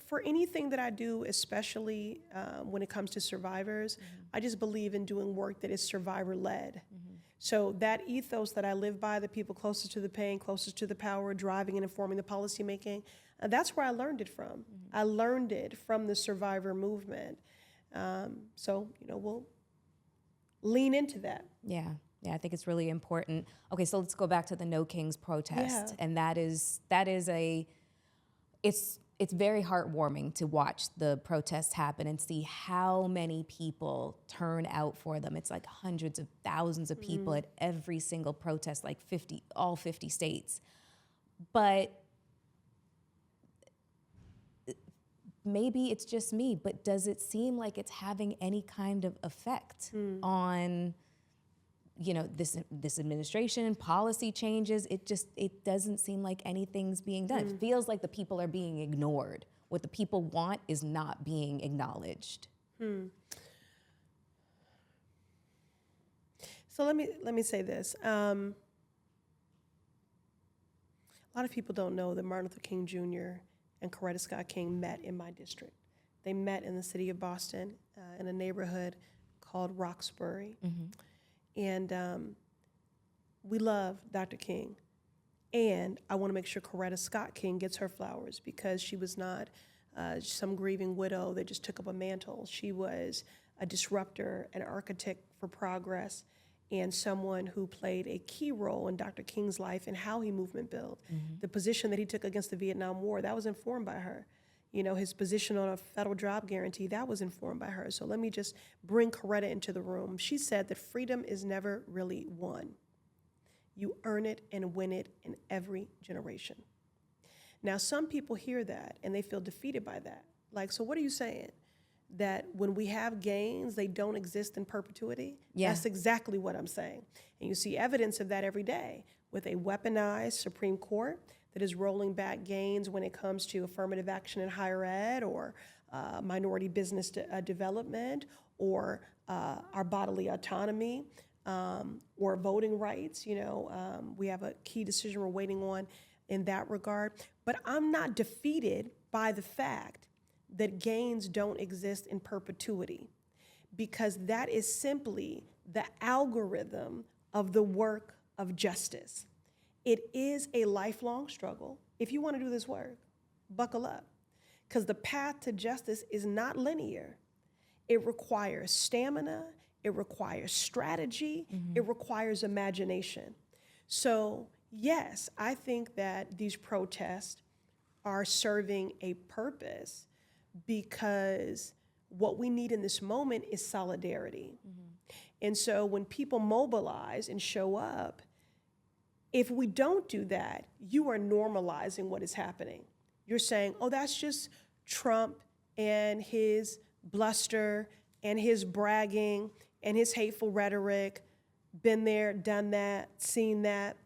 for anything that I do, especially when it comes to survivors, I just believe in doing work that is survivor-led. So that ethos that I live by, the people closest to the pain, closest to the power, driving and informing the policymaking, that's where I learned it from. I learned it from the survivor movement. So, we'll lean into that. Yeah, I think it's really important. Okay, so let's go back to the No Kings protest. Yeah. And it's very heartwarming to watch the protests happen and see how many people turn out for them. It's like hundreds of thousands of people at every single protest, like all 50 states. But maybe it's just me, but does it seem like it's having any kind of effect on, this administration, policy changes? It doesn't seem like anything's being done. It feels like the people are being ignored. What the people want is not being acknowledged. So let me say this. A lot of people don't know that Martin Luther King Jr. and Coretta Scott King met in my district. They met in the city of Boston in a neighborhood called Roxbury. And we love Dr. King. And I want to make sure Coretta Scott King gets her flowers, because she was not some grieving widow that just took up a mantle. She was a disruptor, an architect for progress, and someone who played a key role in Dr. King's life and how he movement built. The position that he took against the Vietnam War, that was informed by her. His position on a federal job guarantee, that was informed by her. So let me just bring Coretta into the room. She said that freedom is never really won. You earn it and win it in every generation. Now, some people hear that and they feel defeated by that. Like, so what are you saying? That when we have gains, they don't exist in perpetuity? Yeah. That's exactly what I'm saying. And you see evidence of that every day with a weaponized Supreme Court that is rolling back gains when it comes to affirmative action in higher ed, or minority business development, or our bodily autonomy, or voting rights. We have a key decision we're waiting on in that regard. But I'm not defeated by the fact that gains don't exist in perpetuity, because that is simply the algorithm of the work of justice. It is a lifelong struggle. If you want to do this work, buckle up, because the path to justice is not linear. It requires stamina, it requires strategy, it requires imagination. So yes, I think that these protests are serving a purpose, because what we need in this moment is solidarity. And so when people mobilize and show up, if we don't do that, you are normalizing what is happening. You're saying, oh, that's just Trump and his bluster and his bragging and his hateful rhetoric, been there, done that, seen that.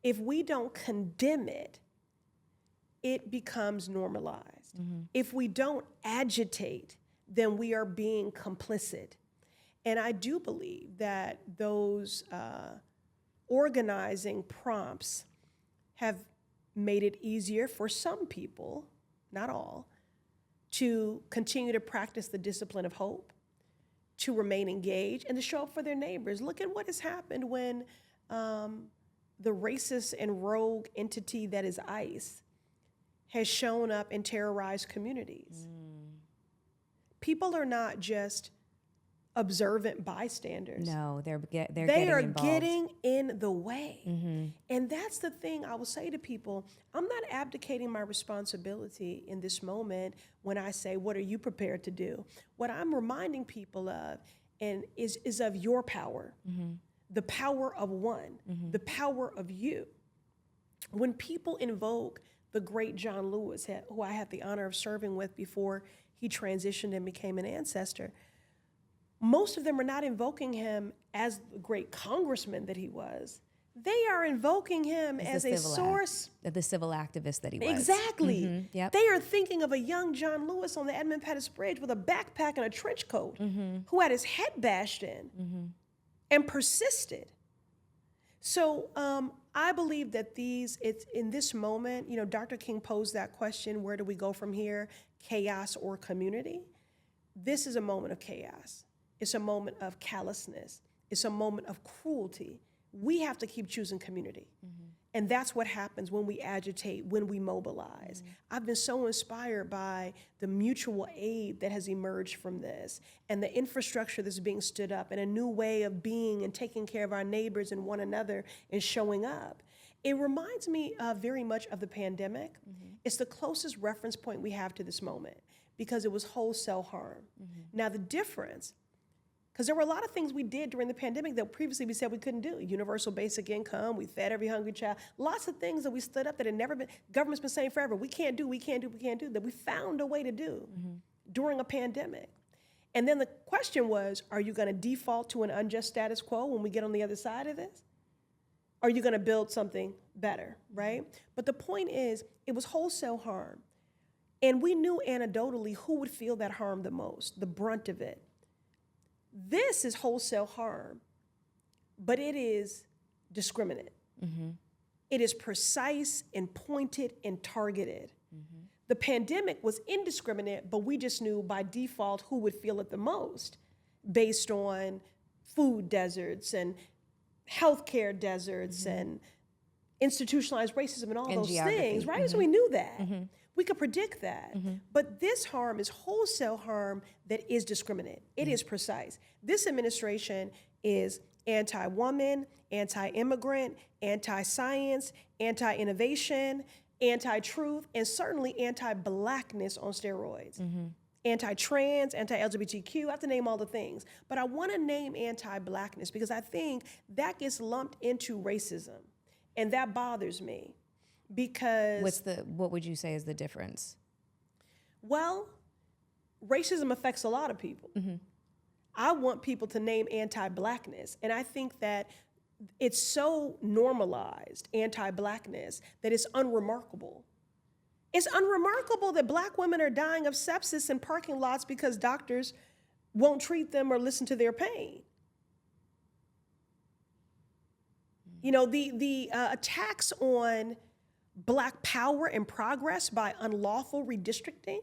If we don't condemn it, it becomes normalized. If we don't agitate, then we are being complicit. And I do believe that those organizing prompts have made it easier for some people, not all, to continue to practice the discipline of hope, to remain engaged, and to show up for their neighbors. Look at what has happened when the racist and rogue entity that is ICE has shown up and terrorized communities. People are not just observant bystanders. No, they're getting involved. Getting in the way. And that's the thing I will say to people. I'm not abdicating my responsibility in this moment when I say, what are you prepared to do? What I'm reminding people of is of your power, the power of one, the power of you. When people invoke the great John Lewis, who I had the honor of serving with before he transitioned and became an ancestor, most of them are not invoking him as the great congressman that he was. they are invoking him as a source. The civil activist that he was. Exactly. Yep. They are thinking of a young John Lewis on the Edmund Pettus Bridge with a backpack and a trench coat who had his head bashed in and persisted. So I believe that it's in this moment, Dr. King posed that question, where do we go from here, chaos or community? This is a moment of chaos. It's a moment of callousness. It's a moment of cruelty. We have to keep choosing community. And that's what happens when we agitate, when we mobilize. I've been so inspired by the mutual aid that has emerged from this and the infrastructure that's being stood up and a new way of being and taking care of our neighbors and one another and showing up. It reminds me very much of the pandemic. It's the closest reference point we have to this moment because it was wholesale harm. Now the difference, because there were a lot of things we did during the pandemic that previously we said we couldn't do. Universal basic income, we fed every hungry child. Lots of things that we stood up that had never been, government's been saying forever, we can't do, that we found a way to do during a pandemic. And then the question was, are you gonna default to an unjust status quo when we get on the other side of this? Are you gonna build something better, right? But the point is, it was wholesale harm. And we knew anecdotally who would feel that harm the most, the brunt of it. This is wholesale harm, but it is discriminate. It is precise and pointed and targeted. The pandemic was indiscriminate, but we just knew by default who would feel it the most based on food deserts and healthcare deserts and institutionalized racism and all those things, right? So we knew that. We could predict that. But this harm is wholesale harm that is discriminate. It is precise. This administration is anti-woman, anti-immigrant, anti-science, anti-innovation, anti-truth, and certainly anti-Blackness on steroids. Anti-trans, anti-LGBTQ, I have to name all the things. But I want to name anti-Blackness because I think that gets lumped into racism. And that bothers me. Because what would you say is the difference? Well, racism affects a lot of people. I want people to name anti-Blackness, and I think that it's so normalized, anti-Blackness, that it's unremarkable. It's unremarkable that Black women are dying of sepsis in parking lots because doctors won't treat them or listen to their pain. The attacks on Black power and progress by unlawful redistricting,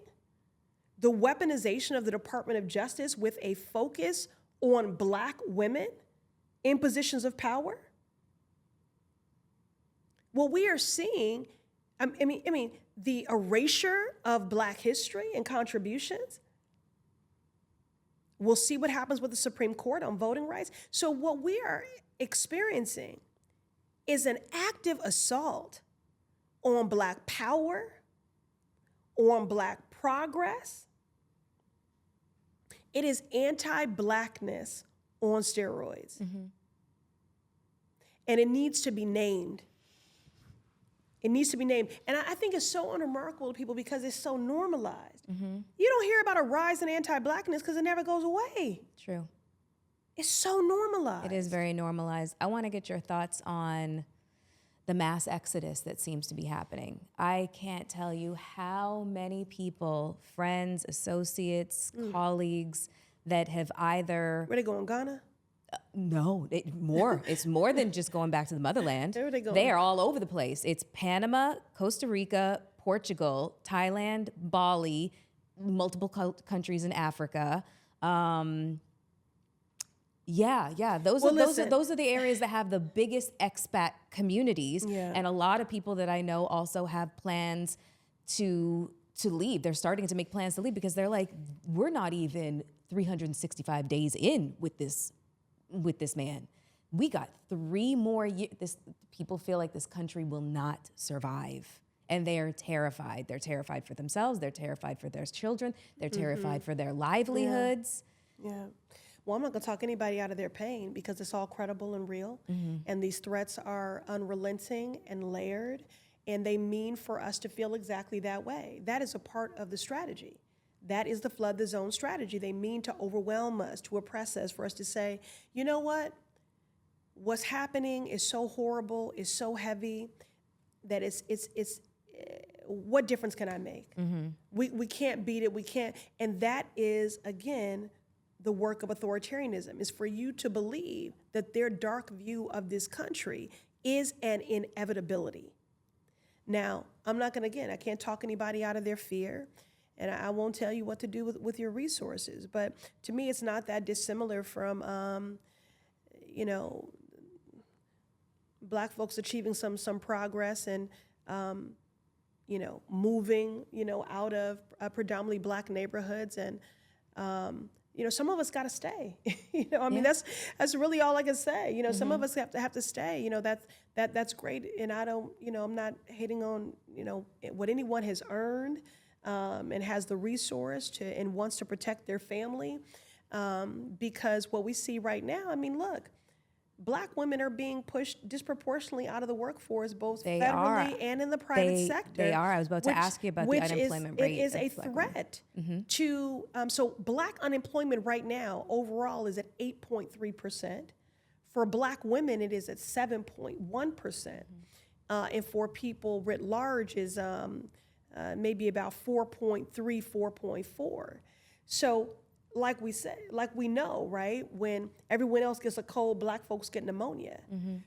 the weaponization of the Department of Justice with a focus on Black women in positions of power. What we are seeing, the erasure of Black history and contributions. We'll see what happens with the Supreme Court on voting rights. So what we are experiencing is an active assault on Black power, on Black progress. It is anti-Blackness on steroids. And it needs to be named. It needs to be named. And I think it's so unremarkable to people because it's so normalized. You don't hear about a rise in anti-Blackness because it never goes away. True. It's so normalized. It is very normalized. I want to get your thoughts on the mass exodus that seems to be happening. I can't tell you how many people, friends, associates, colleagues that have either... Where they going, Ghana? No, it's more than just going back to the motherland. Where are they going? They are all over the place. It's Panama, Costa Rica, Portugal, Thailand, Bali, multiple countries in Africa. Those are the areas that have the biggest expat communities, and a lot of people that I know also have plans to leave. They're starting to make plans to leave because they're like, we're not even 365 days in with this man. We got 3 more years. People feel like this country will not survive. And they are terrified. They're terrified for themselves. They're terrified for their children. They're terrified for their livelihoods. Yeah. Well, I'm not going to talk anybody out of their pain because it's all credible and real. And these threats are unrelenting and layered, and they mean for us to feel exactly that way. That is a part of the strategy. That is the flood the zone strategy. They mean to overwhelm us, to oppress us, for us to say, you know what? what's happening is so horrible, is so heavy that it's what difference can I make? We can't beat it. We can't. And that is, again, the work of authoritarianism, is for you to believe that their dark view of this country is an inevitability. Now, I'm not going to, I can't talk anybody out of their fear, and I won't tell you what to do with your resources. But to me, it's not that dissimilar from, Black folks achieving some progress and, moving, out of predominantly Black neighborhoods. And, some of us got to stay. That's really all I can say. Some of us have to stay. That's great. And I don't, I'm not hating on, what anyone has earned and has the resource to and wants to protect their family. Because what we see right now, look, Black women are being pushed disproportionately out of the workforce, both federally and in the private sector. They are. I was about to ask you about the unemployment rate. It is a threat to, so Black unemployment right now overall is at 8.3%. For Black women, it is at 7.1%. And for people writ large is maybe about 4.3, 4.4. So like we know, right? When everyone else gets a cold, Black folks get pneumonia.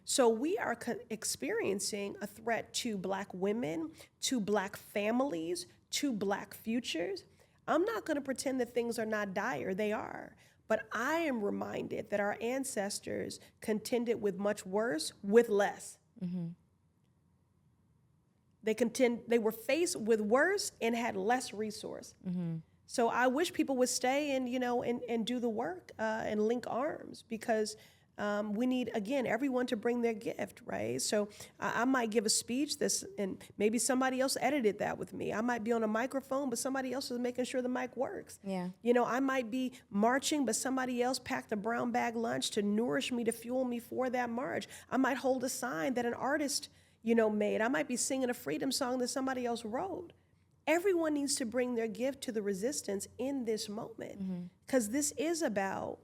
So we are experiencing a threat to Black women, to Black families, to Black futures. I'm not going to pretend that things are not dire. They are. But I am reminded that our ancestors contended with much worse with less. They were faced with worse and had less resource. So I wish people would stay and, and do the work and link arms, because we need, again, everyone to bring their gift, right? So I might give a speech and maybe somebody else edited that with me. I might be on a microphone, but somebody else is making sure the mic works. Yeah. I might be marching, but somebody else packed a brown bag lunch to nourish me, to fuel me for that march. I might hold a sign that an artist, made. I might be singing a freedom song that somebody else wrote. Everyone needs to bring their gift to the resistance in this moment, because this is about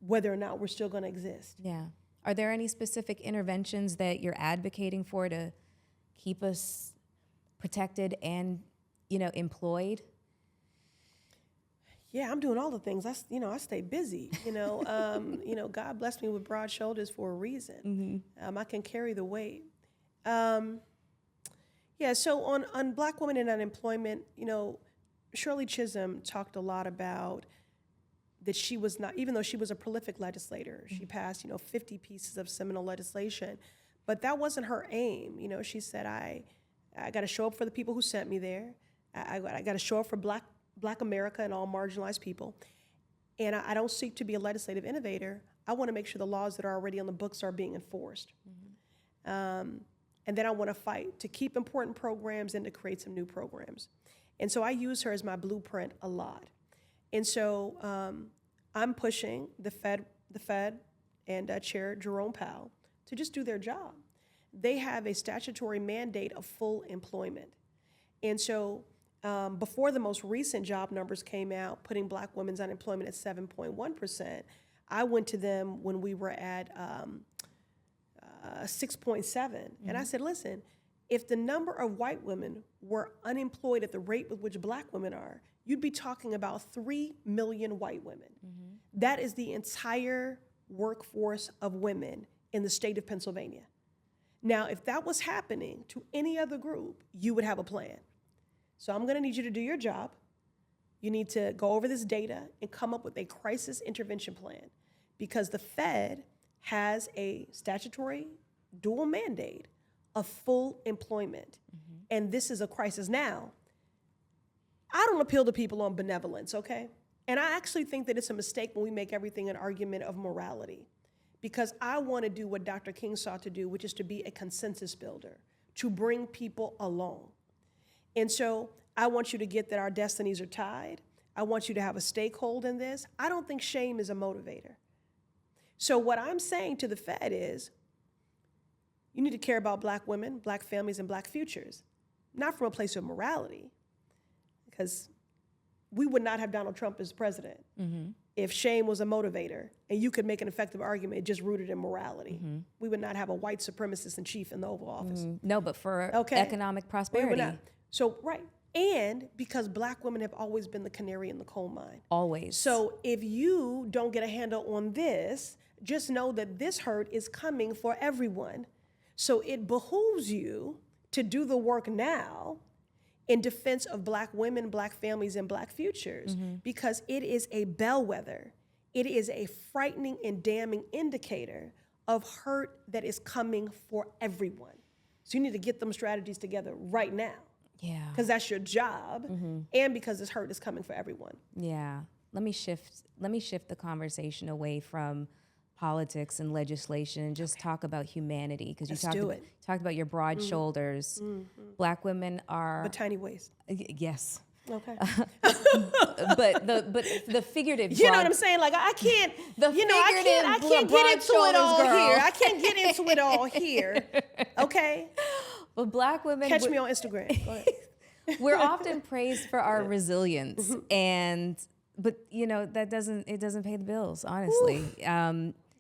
whether or not we're still going to exist. Yeah. Are there any specific interventions that you're advocating for to keep us protected and, employed? Yeah, I'm doing all the things. I stay busy. God blessed me with broad shoulders for a reason. I can carry the weight. Yeah, so on Black women and unemployment, Shirley Chisholm talked a lot about that she was not, even though she was a prolific legislator, she passed, 50 pieces of seminal legislation, but that wasn't her aim. She said, I got to show up for the people who sent me there. I got to show up for Black America and all marginalized people. And I don't seek to be a legislative innovator. I want to make sure the laws that are already on the books are being enforced. And then I want to fight to keep important programs and to create some new programs. And so I use her as my blueprint a lot. And so I'm pushing the Fed and Chair Jerome Powell to just do their job. They have a statutory mandate of full employment. And so before the most recent job numbers came out, putting Black women's unemployment at 7.1%, I went to them when we were at 6.7. And I said, listen, if the number of white women were unemployed at the rate with which Black women are, you'd be talking about 3 million white women. That is the entire workforce of women in the state of Pennsylvania. Now, if that was happening to any other group, you would have a plan. So I'm gonna need you to do your job. You need to go over this data and come up with a crisis intervention plan, because the Fed has a statutory dual mandate of full employment. And this is a crisis. Now, I don't appeal to people on benevolence, okay? And I actually think that it's a mistake when we make everything an argument of morality, because I want to do what Dr. King sought to do, which is to be a consensus builder, to bring people along. And so I want you to get that our destinies are tied. I want you to have a stakeholder in this. I don't think shame is a motivator. So what I'm saying to the Fed is, you need to care about Black women, Black families, and Black futures, not from a place of morality, because we would not have Donald Trump as president if shame was a motivator and you could make an effective argument just rooted in morality, we would not have a white supremacist in chief in the Oval Office. No, but for economic prosperity. We would not. So, right. And because Black women have always been the canary in the coal mine. Always. So if you don't get a handle on this, just know that this hurt is coming for everyone. So it behooves you to do the work now in defense of Black women, Black families, and Black futures, because it is a bellwether. It is a frightening and damning indicator of hurt that is coming for everyone. So you need to get them strategies together right now. Yeah. Because that's your job, and because this hurt is coming for everyone. Yeah. Let me shift the conversation away from politics and legislation and just talk about humanity. Because you talked about your broad shoulders. Black women are a tiny waist. Yes. Okay. but the figurative. You know what I'm saying? Like I can't. I can't get into it all here. I can't get into it all here. Okay. But Black women catch me on Instagram. Go ahead. We're often praised for our resilience, but that doesn't pay the bills, honestly.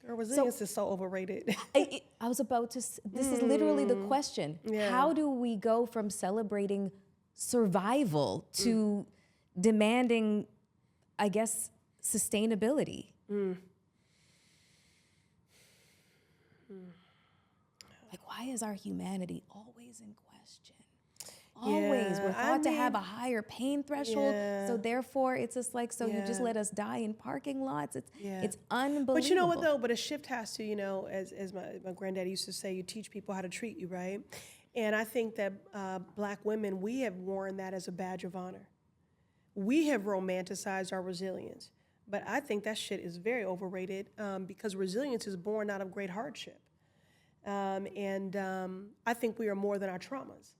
Resilience is so overrated. I was about to. This is literally the question. Yeah. How do we go from celebrating survival to demanding, I guess, sustainability? Like, why is our humanity always in question? Always. We're thought to have a higher pain threshold, so therefore it's just like, you just let us die in parking lots. It's unbelievable. But you know what, though? But a shift has to, as my granddaddy used to say, you teach people how to treat you, right? And I think that Black women, we have worn that as a badge of honor. We have romanticized our resilience. But I think that shit is very overrated because resilience is born out of great hardship. I think we are more than our traumas.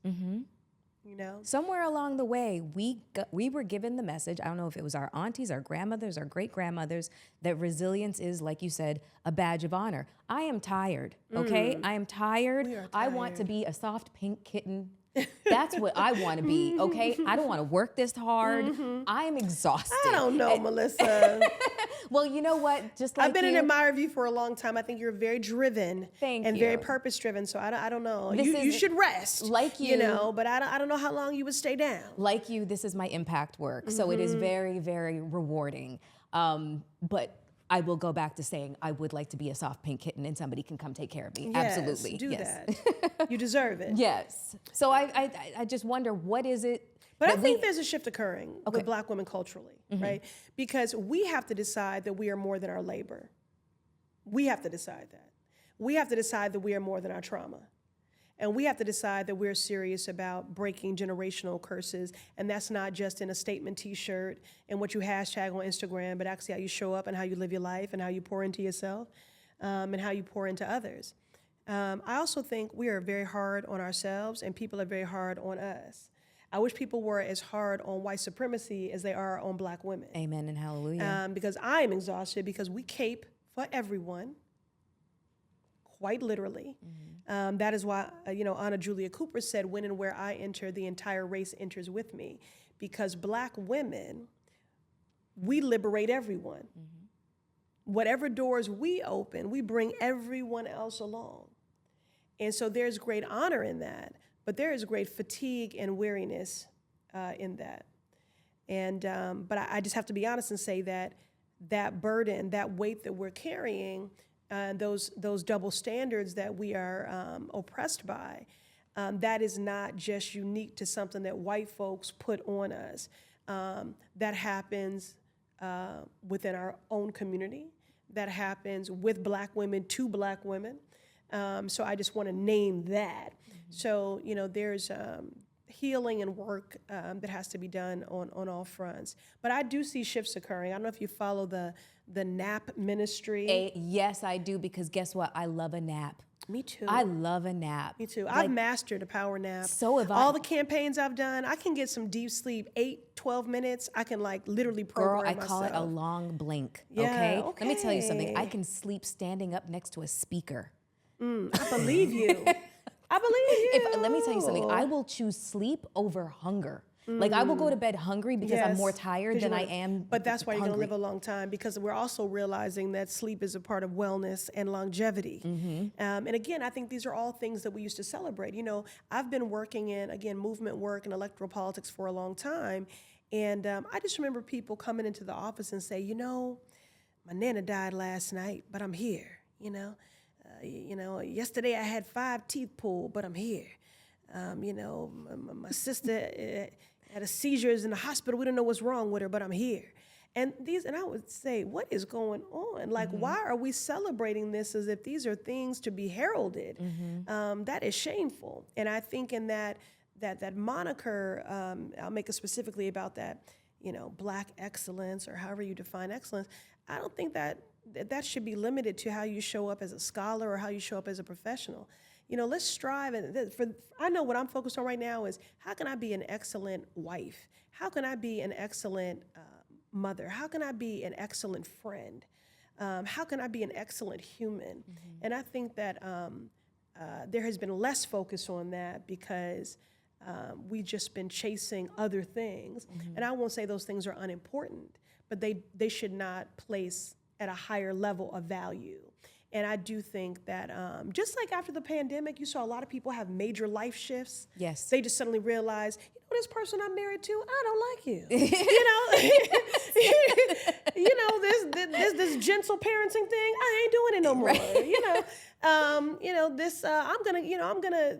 Somewhere along the way, we were given the message, I don't know if it was our aunties, our grandmothers, our great-grandmothers, that resilience is, like you said, a badge of honor. I am tired, okay? I am tired. I want to be a soft pink kitten. That's what I want to be, okay? I don't want to work this hard. I am exhausted. I don't know, Melyssa. Well, you know what? Just like I've been an admirer of you for a long time. I think you're very driven and very purpose-driven. So I don't know. You should rest, like you, but I don't know how long you would stay down. Like you, this is my impact work. So it is very, very rewarding. But I will go back to saying I would like to be a soft pink kitten and somebody can come take care of me. Yes, absolutely. Do that. You deserve it. Yes. So I just wonder, what is it? But I think there's a shift occurring with Black women culturally, right? Because we have to decide that we are more than our labor. We have to decide that. We have to decide that we are more than our trauma. And we have to decide that we're serious about breaking generational curses. And that's not just in a statement T-shirt and what you hashtag on Instagram, but actually how you show up and how you live your life and how you pour into yourself and how you pour into others. I also think we are very hard on ourselves and people are very hard on us. I wish people were as hard on white supremacy as they are on Black women. Amen and hallelujah. Because I am exhausted because we cape for everyone, quite literally. That is why, Anna Julia Cooper said, when and where I enter, the entire race enters with me. Because Black women, we liberate everyone. Whatever doors we open, we bring everyone else along. And so there's great honor in that, but there is great fatigue and weariness in that. And but I just have to be honest and say that burden, that weight that we're carrying, those double standards that we are oppressed by, that is not just unique to something that white folks put on us. That happens within our own community. That happens with Black women to Black women. So I just want to name that. So, there's healing and work that has to be done on all fronts. But I do see shifts occurring. I don't know if you follow the nap ministry. Yes, I do, because guess what? I love a nap. Me too. I love a nap. Me too. I've mastered a power nap. So have I. All the campaigns I've done, I can get some deep sleep, 12 minutes. I can literally program myself. Girl, I call it a long blink, yeah, okay? Let me tell you something. I can sleep standing up next to a speaker. I believe you. I believe you. Let me tell you something. I will choose sleep over hunger. Like I will go to bed hungry because I'm Yes, more tired 'cause than you I wanna- am But that's why you're going to hungry. live a long time, because we're also realizing that sleep is a part of wellness and longevity. And again, I think these are all things that we used to celebrate. You know, I've been working in, again, movement work and electoral politics for a long time. And I just remember people coming into the office and say, you know, my nana died last night, but I'm here, yesterday I had 5 teeth pulled, but I'm here. My sister had a seizure, is in the hospital. We don't know what's wrong with her, but I'm here. And I would say, what is going on? Like, why are we celebrating this as if these are things to be heralded? That is shameful. And I think in that moniker, I'll make it specifically about that, Black excellence, or however you define excellence. I don't think that should be limited to how you show up as a scholar or how you show up as a professional. Let's strive. And I know what I'm focused on right now is, how can I be an excellent wife? How can I be an excellent mother? How can I be an excellent friend? How can I be an excellent human? And I think that there has been less focus on that because we've just been chasing other things. And I won't say those things are unimportant, but they should not place at a higher level of value. And I do think that just like after the pandemic, you saw a lot of people have major life shifts. Yes. They just suddenly realize, this person I'm married to, I don't like you. This gentle parenting thing, I ain't doing it no more. Right. I'm gonna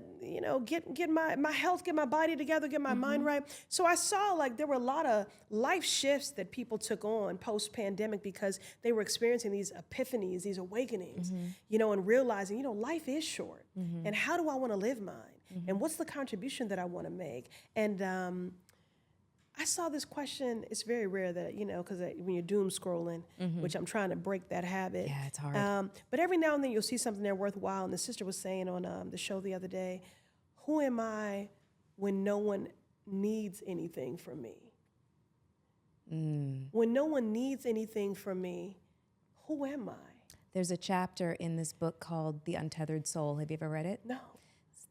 get my health, get my body together, get my mind right. So I saw like there were a lot of life shifts that people took on post-pandemic because they were experiencing these epiphanies, these awakenings, and realizing, life is short. And how do I want to live mine? And what's the contribution that I want to make? And I saw this question. It's very rare that, because when you're doom scrolling, which I'm trying to break that habit. Yeah, it's hard. But every now and then you'll see something there worthwhile. And the sister was saying on the show the other day, who am I when no one needs anything from me? When no one needs anything from me, who am I? There's a chapter in this book called The Untethered Soul. Have you ever read it? No.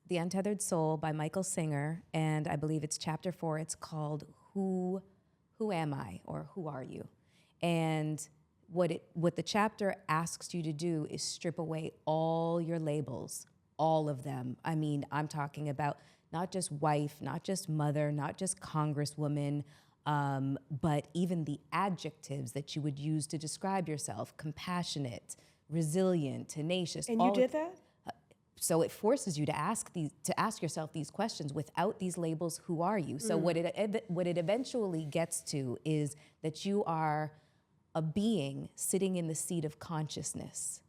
The Untethered Soul by Michael Singer, and I believe it's chapter 4. It's called Who Am I, or Who Are You? And what the chapter asks you to do is strip away all your labels, all of them. I mean, I'm talking about not just wife, not just mother, not just congresswoman, but even the adjectives that you would use to describe yourself: compassionate, resilient, tenacious. And you did that? So it forces you to ask yourself these questions without these labels. Who are you? So what it eventually gets to is that you are a being sitting in the seat of consciousness.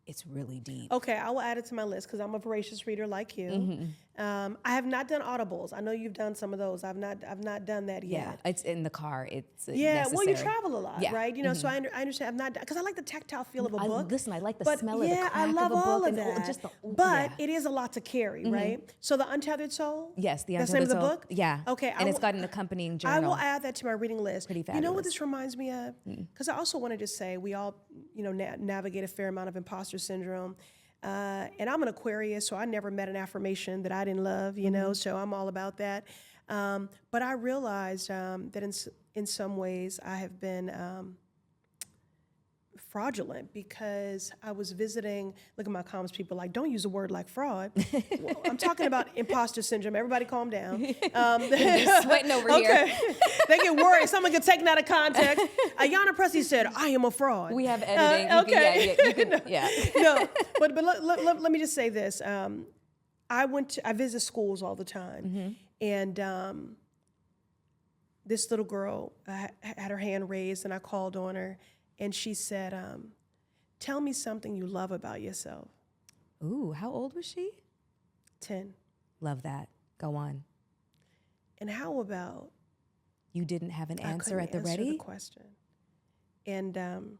It's really deep. Okay, I will add it to my list because I'm a voracious reader like you. I have not done audibles. I know you've done some of those. I've not done that yet. Yeah, it's in the car. It's well, you necessary. travel a lot, right? So I understand. I've not done, because I like the tactile feel of a book. Listen, I like the smell of the crack I love of a book. all of and that. But it is a lot to carry, right? So the Untethered Soul. Yes, the That's Untethered the name Soul. of the book. Yeah. Okay. And it's got an accompanying journal. I will add that to my reading list. Pretty You know what fabulous. this reminds me of? Because I also want to just say we all, navigate a fair amount of imposter syndrome. And I'm an Aquarius, so I never met an affirmation that I didn't love, so I'm all about that. But I realized that in some ways I have been fraudulent because I was visiting, look at my comments, people like, don't use a word like fraud. Well, I'm talking about imposter syndrome. Everybody calm down. You're sweating over here. They get worried. Someone gets taken out of context. Ayanna Pressley said, I am a fraud. We have editing. No, but let me just say this. I visit schools all the time. And this little girl had her hand raised, and I called on her. And she said, tell me something you love about yourself. Ooh, how old was she? 10. Love that. Go on. And how about... You didn't have an answer at the answer ready? The question. And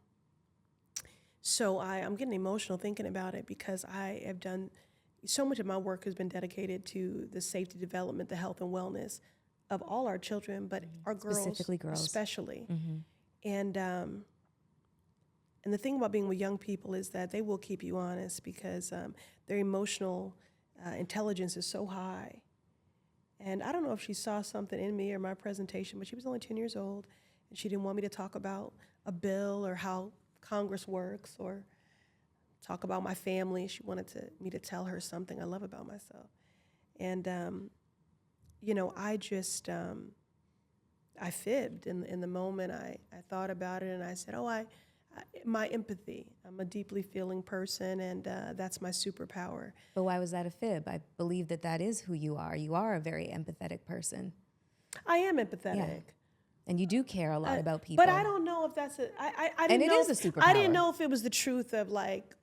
so I'm getting emotional thinking about it because I have done... So much of my work has been dedicated to the safety, development, the health and wellness of all our children, but our girls... Specifically girls. Especially. And the thing about being with young people is that they will keep you honest because their emotional intelligence is so high. And I don't know if she saw something in me or my presentation, but she was only 10 years old, and she didn't want me to talk about a bill or how Congress works or talk about my family. She wanted me to tell her something I love about myself. And, I just, I fibbed in the moment. I thought about it, and I said, my empathy. I'm a deeply feeling person, and that's my superpower. But why was that a fib? I believe that is who you are. You are a very empathetic person. I am empathetic. Yeah. And you do care a lot about people. But I don't know if that's I didn't and it know is a superpower. I didn't know if it was the truth of like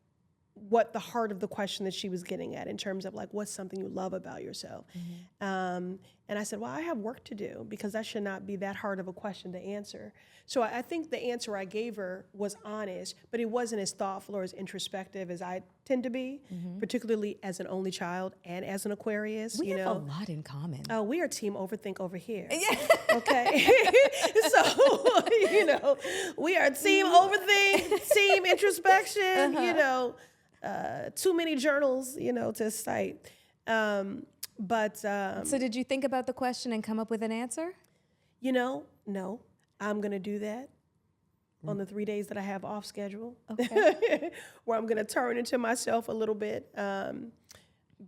what the heart of the question that she was getting at in terms of like, what's something you love about yourself? Mm-hmm. And I said, well, I have work to do because that should not be that hard of a question to answer. So I think the answer I gave her was honest, but it wasn't as thoughtful or as introspective as I tend to be, particularly as an only child and as an Aquarius. We have a lot in common. Oh, we are team overthink over here. Yeah. Okay. So, we are team overthink, team introspection, too many journals, to cite. So did you think about the question and come up with an answer? No. I'm going to do that on the 3 days that I have off schedule, okay. where I'm going to turn into myself a little bit.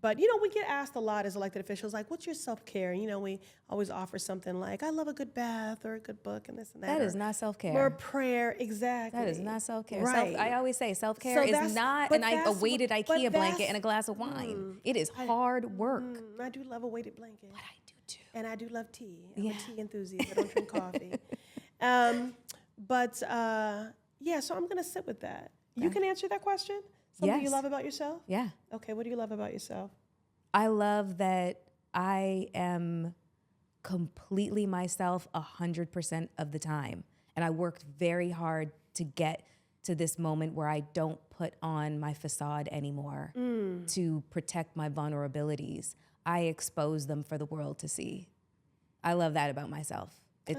But, we get asked a lot as elected officials, like, what's your self-care? We always offer something like, I love a good bath or a good book and this and that. That is not self-care. Or prayer, exactly. That is not self-care. Right. I always say self-care is not a weighted IKEA blanket and a glass of wine. It is hard work. I do love a weighted blanket. But I do too. And I do love tea. I'm a tea enthusiast. I don't drink coffee. So I'm going to sit with that. Okay. You can answer that question? Something you love about yourself? Yeah. Okay, what do you love about yourself? I love that I am completely myself 100% of the time. And I worked very hard to get to this moment where I don't put on my facade anymore to protect my vulnerabilities. I expose them for the world to see. I love that about myself. I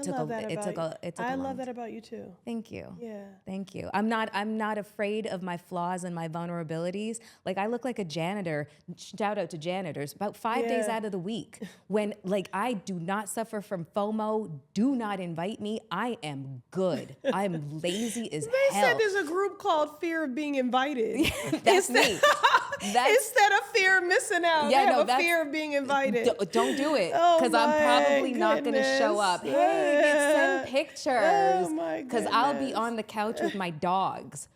love that about you too. Thank you. Yeah. Thank you. I'm not afraid of my flaws and my vulnerabilities. Like I look like a janitor. Shout out to janitors. About 5 days out of the week, when like I do not suffer from FOMO. Do not invite me. I am good. I'm lazy as hell. They said there's a group called Fear of Being Invited. That's me. Instead of fear of missing out, they have a fear of being invited. Don't do it, because I'm probably not going to show up. Hey, send pictures. Because I'll be on the couch with my dogs,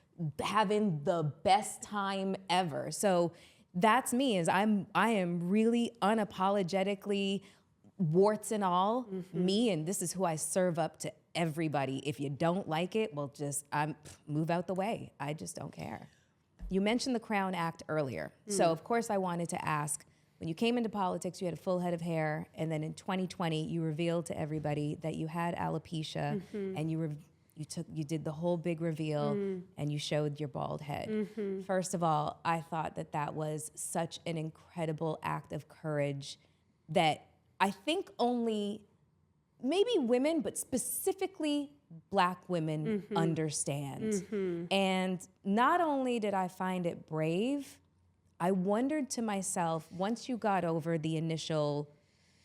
having the best time ever. So that's me. I am really unapologetically, warts and all, me, and this is who I serve up to everybody. If you don't like it, well, just move out the way. I just don't care. You mentioned the Crown Act earlier. So, of course, I wanted to ask, when you came into politics, you had a full head of hair, and then in 2020, you revealed to everybody that you had alopecia, and you did the whole big reveal, and you showed your bald head. First of all, I thought that was such an incredible act of courage that I think only maybe women, but specifically Black women understand. And not only did I find it brave, I wondered to myself, once you got over the initial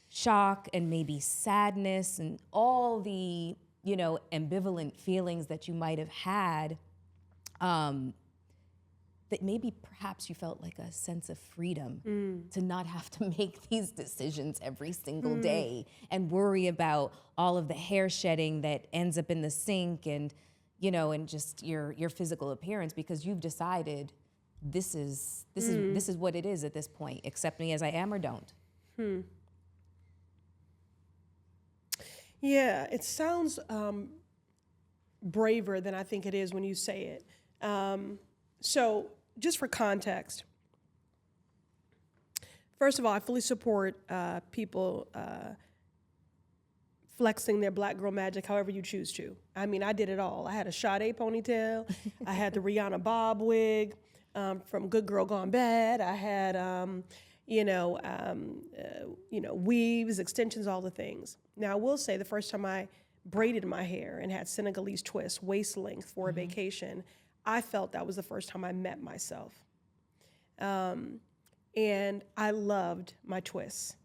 shock and maybe sadness and all the, ambivalent feelings that you might have had, that maybe perhaps you felt like a sense of freedom to not have to make these decisions every single day and worry about all of the hair shedding that ends up in the sink and, and just your physical appearance, because you've decided this is what it is at this point. Accept me as I am or don't. Yeah, it sounds braver than I think it is when you say it. So just for context, first of all, I fully support people flexing their Black girl magic however you choose to. I mean, I did it all. I had a Sade ponytail. I had the Rihanna Bob wig from Good Girl Gone Bad. I had, weaves, extensions, all the things. Now, I will say the first time I braided my hair and had Senegalese twists, waist length for a vacation, I felt that was the first time I met myself. And I loved my twists.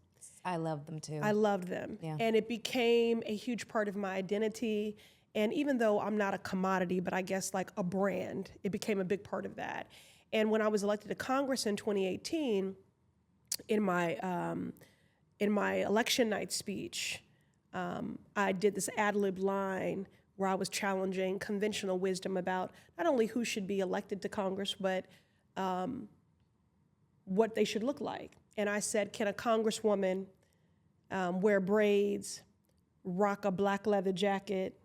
I love them too. I loved them. Yeah. And it became a huge part of my identity. And even though I'm not a commodity, but I guess like a brand, it became a big part of that. And when I was elected to Congress in 2018, in my election night speech, I did this ad-lib line where I was challenging conventional wisdom about not only who should be elected to Congress, but what they should look like. And I said, can a congresswoman wear braids, rock a black leather jacket,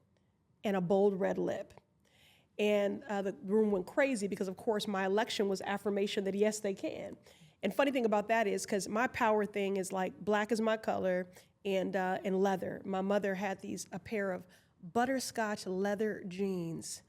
and a bold red lip? And the room went crazy because, of course, my election was affirmation that, yes, they can. And funny thing about that is, because my power thing is like black is my color and leather. My mother had a pair of butterscotch leather jeans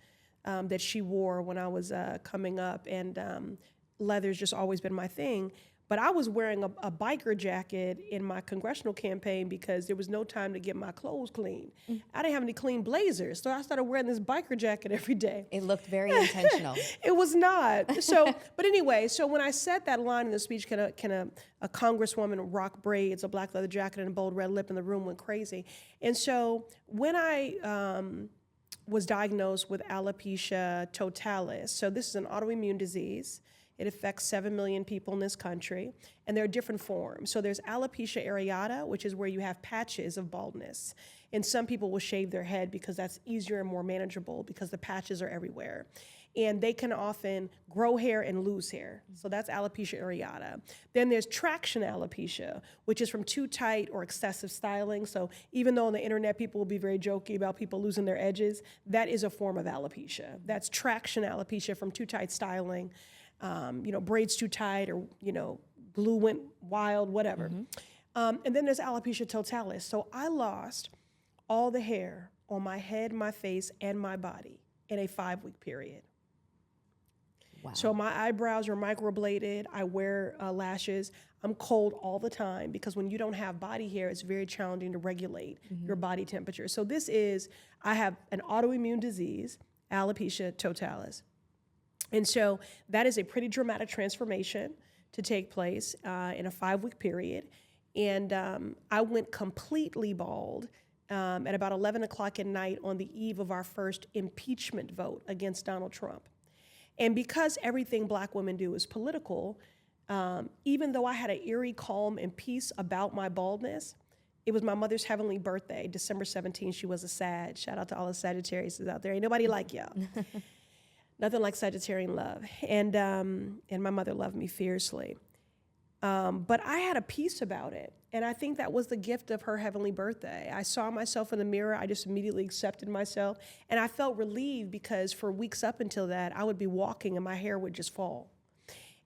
that she wore when I was coming up, and leather's just always been my thing. But I was wearing a biker jacket in my congressional campaign because there was no time to get my clothes clean. I didn't have any clean blazers, so I started wearing this biker jacket every day. It looked very intentional. It was not. So, but anyway, so when I said that line in the speech, can a congresswoman rock braids, a black leather jacket, and a bold red lip, and the room went crazy. And so when I was diagnosed with alopecia totalis, so this is an autoimmune disease. It affects 7 million people in this country, and there are different forms. So there's alopecia areata, which is where you have patches of baldness. And some people will shave their head because that's easier and more manageable because the patches are everywhere. And they can often grow hair and lose hair. So that's alopecia areata. Then there's traction alopecia, which is from too tight or excessive styling. So even though on the internet people will be very jokey about people losing their edges, that is a form of alopecia. That's traction alopecia from too tight styling. Braids too tight, or, glue went wild, whatever. And then there's alopecia totalis. So I lost all the hair on my head, my face, and my body in a 5-week period. Wow. So my eyebrows are microbladed. I wear lashes. I'm cold all the time because when you don't have body hair, it's very challenging to regulate your body temperature. So I have an autoimmune disease, alopecia totalis. And so that is a pretty dramatic transformation to take place in a 5-week period. And I went completely bald at about 11 o'clock at night on the eve of our first impeachment vote against Donald Trump. And because everything Black women do is political, even though I had an eerie calm and peace about my baldness, it was my mother's heavenly birthday, December 17th. She was a Sag. Shout out to all the Sagittarius out there. Ain't nobody like y'all. Nothing like Sagittarian love. And my mother loved me fiercely. But I had a peace about it. And I think that was the gift of her heavenly birthday. I saw myself in the mirror. I just immediately accepted myself. And I felt relieved because for weeks up until that, I would be walking and my hair would just fall.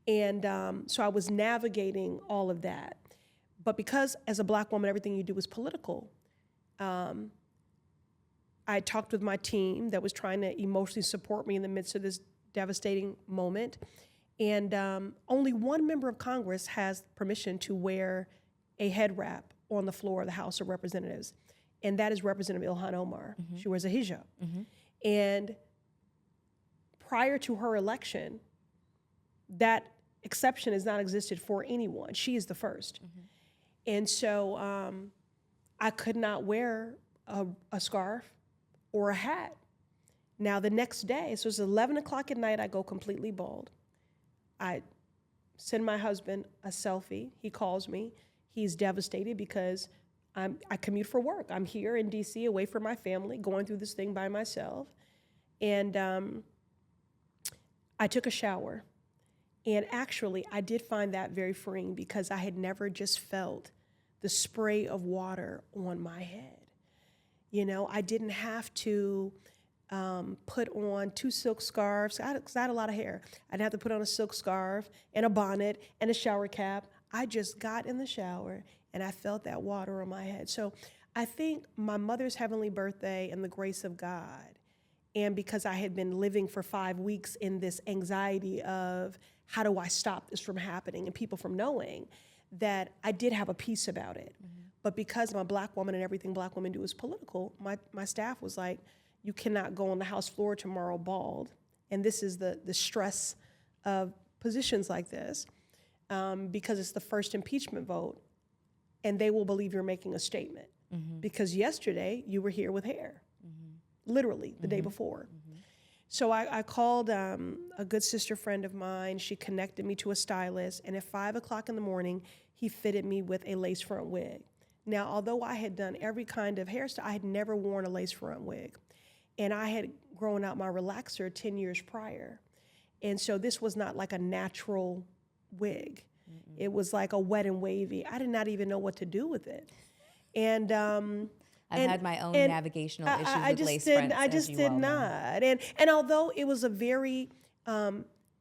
And so I was navigating all of that. But because as a Black woman, everything you do is political, I talked with my team that was trying to emotionally support me in the midst of this devastating moment. And only one member of Congress has permission to wear a head wrap on the floor of the House of Representatives, and that is Representative Ilhan Omar. She wears a hijab. And prior to her election, that exception has not existed for anyone. She is the first. And so I could not wear a scarf or a hat. Now the next day, so it's 11 o'clock at night, I go completely bald. I send my husband a selfie. He calls me. He's devastated because I commute for work. I'm here in DC away from my family, going through this thing by myself. And I took a shower. And actually, I did find that very freeing because I had never just felt the spray of water on my head. I didn't have to put on 2 silk scarves, because I had a lot of hair. I didn't have to put on a silk scarf and a bonnet and a shower cap. I just got in the shower and I felt that water on my head. So I think my mother's heavenly birthday and the grace of God, and because I had been living for 5 weeks in this anxiety of how do I stop this from happening and people from knowing, that I did have a peace about it. But because I'm a Black woman and everything Black women do is political, my staff was like, you cannot go on the House floor tomorrow bald. And this is the stress of positions like this, because it's the first impeachment vote. and they will believe you're making a statement. Because yesterday you were here with hair, literally the day before. So I called a good sister friend of mine. She connected me to a stylist, and at 5 o'clock in the morning, he fitted me with a lace front wig. Now, although I had done every kind of hairstyle, I had never worn a lace front wig. And I had grown out my relaxer 10 years prior. And so this was not like a natural wig. It was like a wet and wavy. I did not even know what to do with it. And I've had my own navigational issues with lace fronts. I just did not. And although it was a very,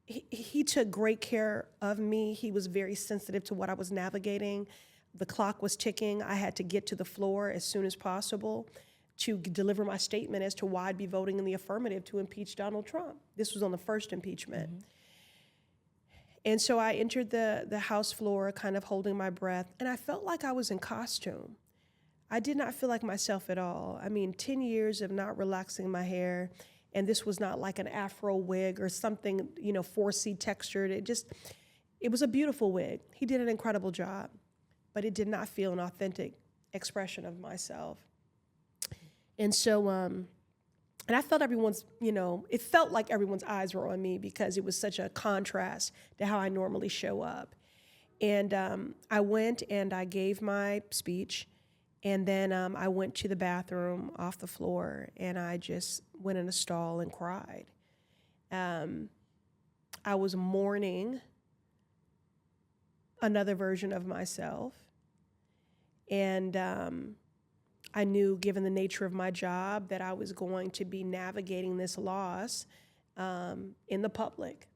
he took great care of me. He was very sensitive to what I was navigating. The clock was ticking. I had to get to the floor as soon as possible to deliver my statement as to why I'd be voting in the affirmative to impeach Donald Trump. This was on the first impeachment. And so I entered the House floor kind of holding my breath, and I felt like I was in costume. I did not feel like myself at all. I mean, 10 years of not relaxing my hair, and this was not like an Afro wig or something, 4C textured. It was a beautiful wig. He did an incredible job, but it did not feel an authentic expression of myself. And so, and I felt it felt like everyone's eyes were on me because it was such a contrast to how I normally show up. And I went and I gave my speech, and then I went to the bathroom off the floor, and I just went in a stall and cried. I was mourning another version of myself, and I knew, given the nature of my job, that I was going to be navigating this loss in the public.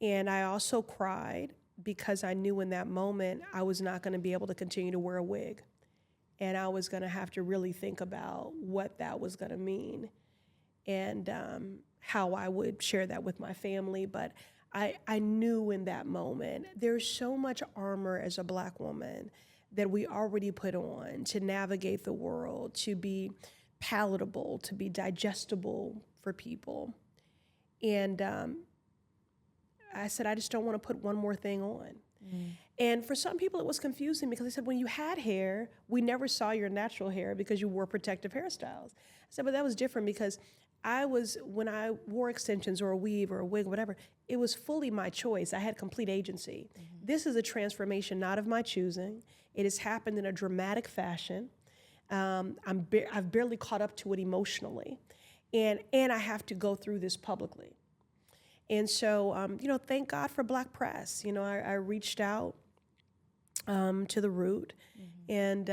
And I also cried because I knew in that moment I was not going to be able to continue to wear a wig. And I was going to have to really think about what that was going to mean and how I would share that with my family. But I knew in that moment, there's so much armor as a Black woman that we already put on to navigate the world, to be palatable, to be digestible for people. And I said, I just don't want to put one more thing on. And for some people, it was confusing because they said, when you had hair, we never saw your natural hair because you wore protective hairstyles. I said, but that was different because when I wore extensions or a weave or a wig, whatever, it was fully my choice. I had complete agency. This is a transformation not of my choosing. It has happened in a dramatic fashion. I've barely caught up to it emotionally. And I have to go through this publicly. And so, thank God for Black press. I reached out to the Root, and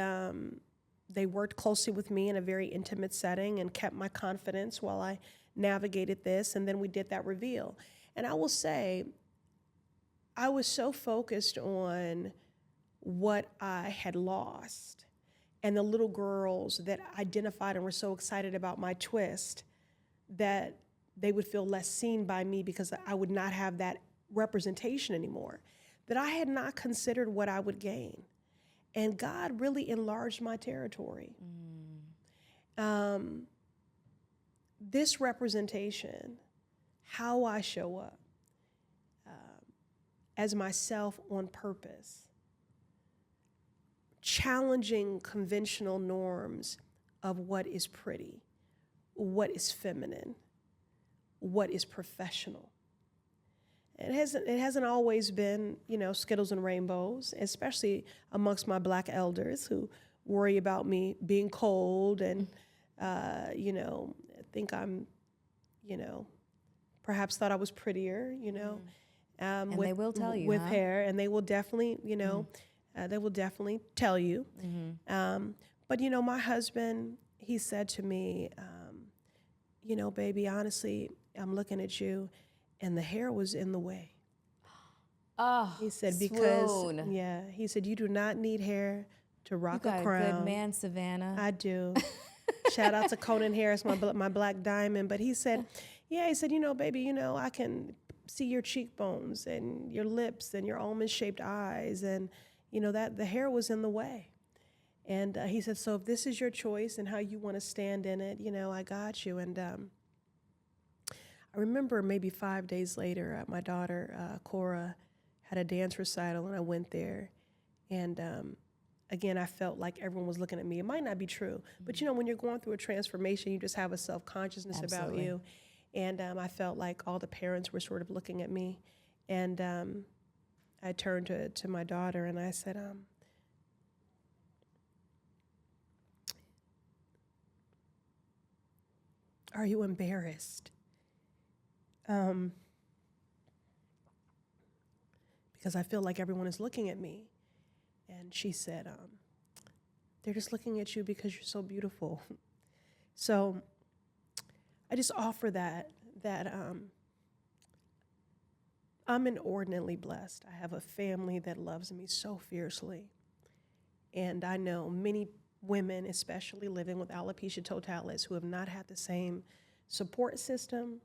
they worked closely with me in a very intimate setting and kept my confidence while I navigated this. And then we did that reveal. And I will say, I was so focused on what I had lost and the little girls that identified and were so excited about my twist that they would feel less seen by me because I would not have that representation anymore, that I had not considered what I would gain. And God really enlarged my territory. This representation, how I show up as myself on purpose, challenging conventional norms of what is pretty, what is feminine, what is professional. It hasn't always been, Skittles and rainbows, especially amongst my Black elders who worry about me being cold and, think I'm, perhaps thought I was prettier, and they will tell you, with hair, and they will definitely, they will definitely tell you. But my husband, he said to me, baby, honestly, I'm looking at you, and the hair was in the way. Oh, he said, swoon. He said, you do not need hair to rock a crown. You got a good man, Savannah. I do. Shout out to Conan Harris, my Black diamond. But he said, baby, I can see your cheekbones and your lips and your almond-shaped eyes, and, that the hair was in the way. And he said, so if this is your choice and how you want to stand in it, I got you. And I remember maybe 5 days later, my daughter, Cora, had a dance recital, and I went there. And again, I felt like everyone was looking at me. It might not be true, but when you're going through a transformation, you just have a self-consciousness about you. And I felt like all the parents were sort of looking at me. And I turned to my daughter and I said, are you embarrassed? Because I feel like everyone is looking at me. And she said, they're just looking at you because you're so beautiful. So I just offer that I'm inordinately blessed. I have a family that loves me so fiercely. And I know many women, especially living with alopecia totalis, who have not had the same support system.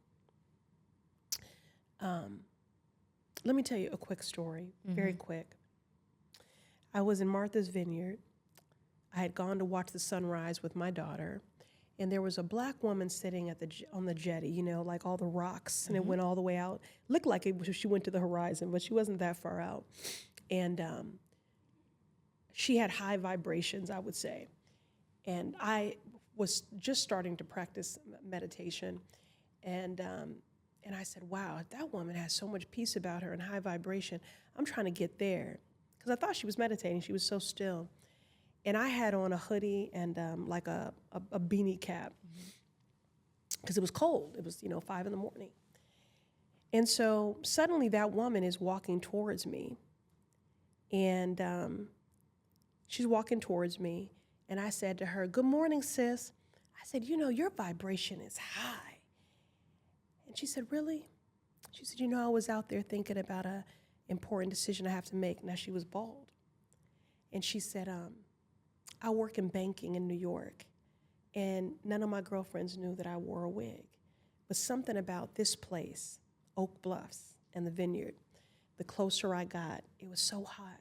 Let me tell you a quick story, very quick. I was in Martha's Vineyard. I had gone to watch the sunrise with my daughter, and there was a black woman sitting on the jetty, like all the rocks, and it went all the way out. Looked like she went to the horizon, but she wasn't that far out. And she had high vibrations, I would say. And I was just starting to practice meditation, and I said, wow, that woman has so much peace about her and high vibration. I'm trying to get there. Because I thought she was meditating. She was so still. And I had on a hoodie and like a beanie cap because it was cold. It was, 5 a.m. And so suddenly that woman is walking towards me. And she's walking towards me. And I said to her, good morning, sis. I said, your vibration is high. And she said, really? She said, I was out there thinking about a important decision I have to make. Now, she was bald. And she said, I work in banking in New York, and none of my girlfriends knew that I wore a wig. But something about this place, Oak Bluffs and the Vineyard, the closer I got, it was so hot.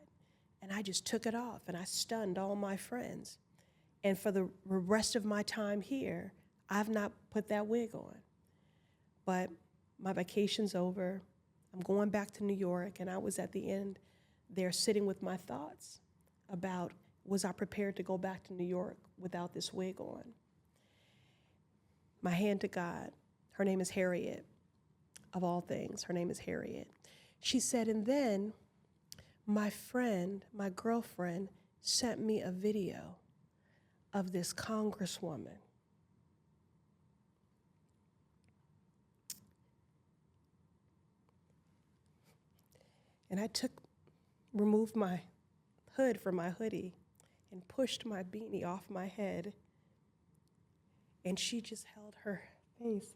And I just took it off, and I stunned all my friends. And for the rest of my time here, I've not put that wig on. But my vacation's over. I'm going back to New York, and I was at the end there sitting with my thoughts about, was I prepared to go back to New York without this wig on? My hand to God, her name is Harriet, of all things, her name is Harriet. She said, and then my friend, my girlfriend, sent me a video of this congresswoman. And I removed my hood from my hoodie and pushed my beanie off my head. And she just held her face.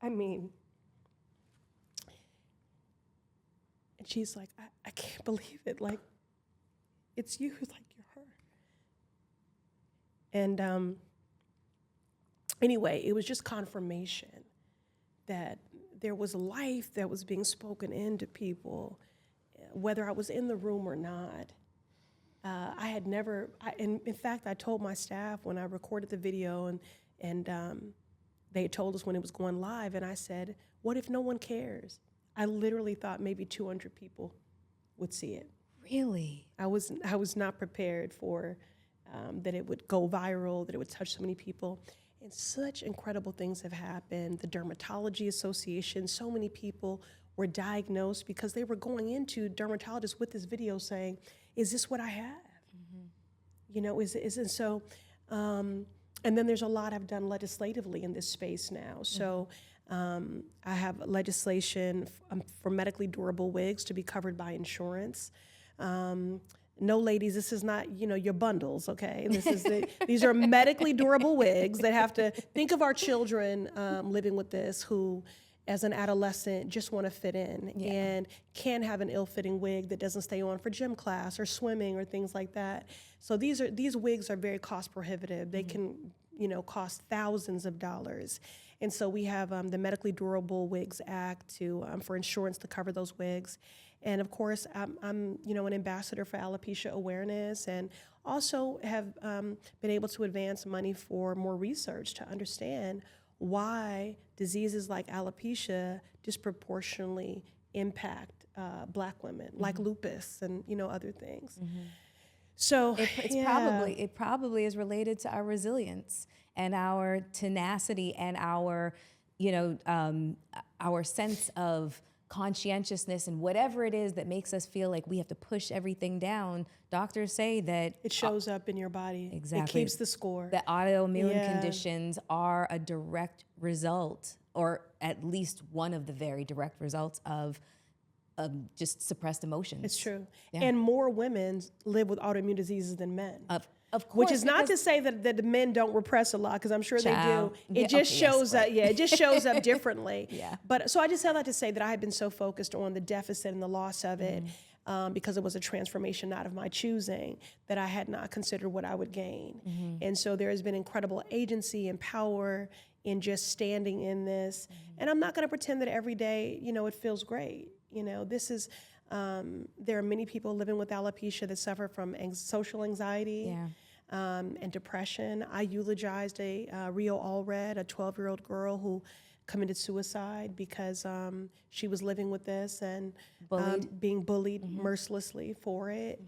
And she's like, I can't believe it. Like, it's you. It's like, you're her. And anyway, it was just confirmation that there was life that was being spoken into people, whether I was in the room or not. I had never, in fact, I told my staff when I recorded the video and they told us when it was going live, and I said, what if no one cares? I literally thought maybe 200 people would see it. Really? I was not prepared for that it would go viral, that it would touch so many people. And such incredible things have happened. The Dermatology Association, so many people were diagnosed because they were going into dermatologists with this video saying, is this what I have? And so, and then there's a lot I've done legislatively in this space now. So I have legislation for medically durable wigs to be covered by insurance. No, ladies, this is not, your bundles, okay? These are medically durable wigs that have to, think of our children living with this who, as an adolescent, just want to fit in and can have an ill-fitting wig that doesn't stay on for gym class or swimming or things like that. So these wigs are very cost prohibitive. They can, cost thousands of dollars. And so we have the Medically Durable Wigs Act for insurance to cover those wigs. And of course, I'm an ambassador for alopecia awareness, and also have been able to advance money for more research to understand why diseases like alopecia disproportionately impact Black women, like lupus and other things. So it probably is related to our resilience and our tenacity and our, our sense of conscientiousness and whatever it is that makes us feel like we have to push everything down. Doctors say that it shows up in your body. Exactly. It keeps the score. That autoimmune conditions are a direct result, or at least one of the very direct results of just suppressed emotions. It's true. Yeah. And more women live with autoimmune diseases than men. Of course. Which is not to say that the men don't repress a lot, because I'm sure they do. It just shows up. Yeah, it just shows up differently. Yeah. But so I just have that to say that I had been so focused on the deficit and the loss of it, because it was a transformation not of my choosing, that I had not considered what I would gain. And so there has been incredible agency and power in just standing in this. And I'm not going to pretend that every day, it feels great. This is. There are many people living with alopecia that suffer from social anxiety and depression. I eulogized a Rio Allred, a 12-year-old girl who committed suicide because she was living with this and being bullied mercilessly for it.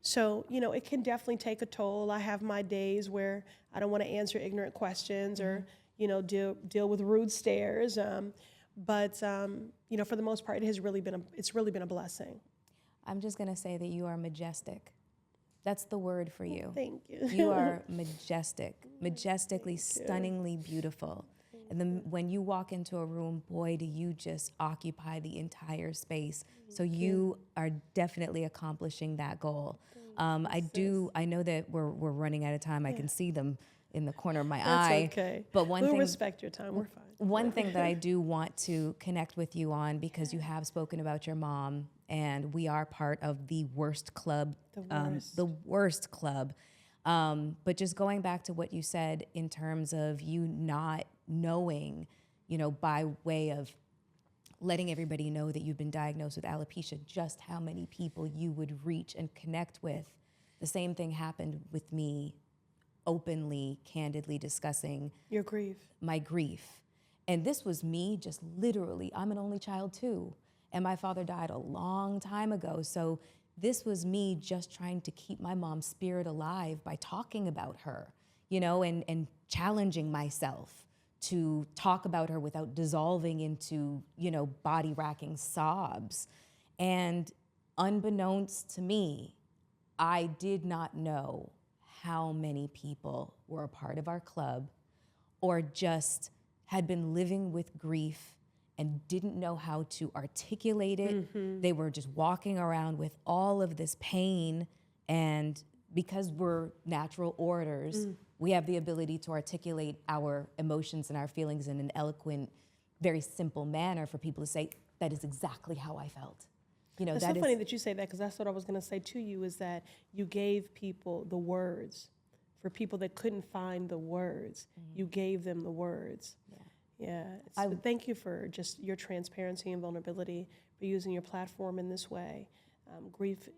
So, it can definitely take a toll. I have my days where I don't want to answer ignorant questions or, deal with rude stares. But for the most part, it's really been a blessing. I'm just going to say that you are majestic. That's the word for you. Thank you. You are majestic, majestically, stunningly beautiful. And then when you walk into a room, boy, do you just occupy the entire space. So you are definitely accomplishing that goal. I know that we're running out of time. I can see them in the corner of my eye. That's okay. But we'll respect your time. We're fine. One thing that I do want to connect with you on, because you have spoken about your mom, and we are part of the worst club. The worst club. But just going back to what you said in terms of you not knowing, by way of letting everybody know that you've been diagnosed with alopecia, just how many people you would reach and connect with. The same thing happened with me, openly, candidly discussing my grief. And this was me just literally, I'm an only child too. And my father died a long time ago. So this was me just trying to keep my mom's spirit alive by talking about her, and challenging myself to talk about her without dissolving into, body-racking sobs. And unbeknownst to me, I did not know how many people were a part of our club or just had been living with grief and didn't know how to articulate it. They were just walking around with all of this pain, and because we're natural orators, we have the ability to articulate our emotions and our feelings in an eloquent, very simple manner for people to say, that is exactly how I felt. It's so funny that you say that, because that's what I was going to say to you, is that you gave people the words. For people that couldn't find the words, you gave them the words. Thank you for just your transparency and vulnerability, for using your platform in this way. Grief,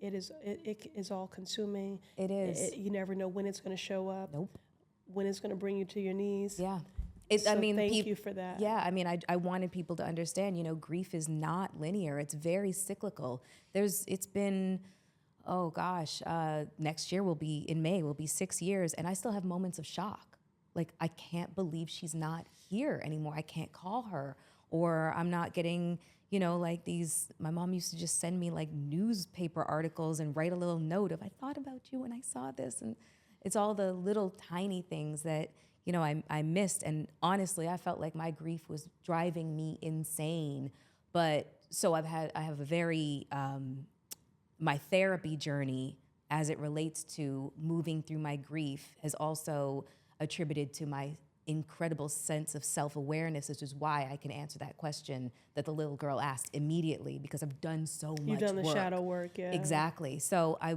it is all consuming. It is. You never know when it's going to show up. Nope. When it's going to bring you to your knees. Yeah. Thank you for that. Yeah, I wanted people to understand, grief is not linear. It's very cyclical. It's been, next year in May will be 6 years, and I still have moments of shock. Like, I can't believe she's not here anymore. I can't call her, or I'm not getting, my mom used to just send me like newspaper articles and write a little note of, I thought about you when I saw this. And it's all the little tiny things that, I missed. And honestly, I felt like my grief was driving me insane. But so I have a very, my therapy journey as it relates to moving through my grief has also attributed to my incredible sense of self-awareness, which is why I can answer that question that the little girl asked immediately, because I've done so much work. You've done the shadow work, yeah. Exactly. So I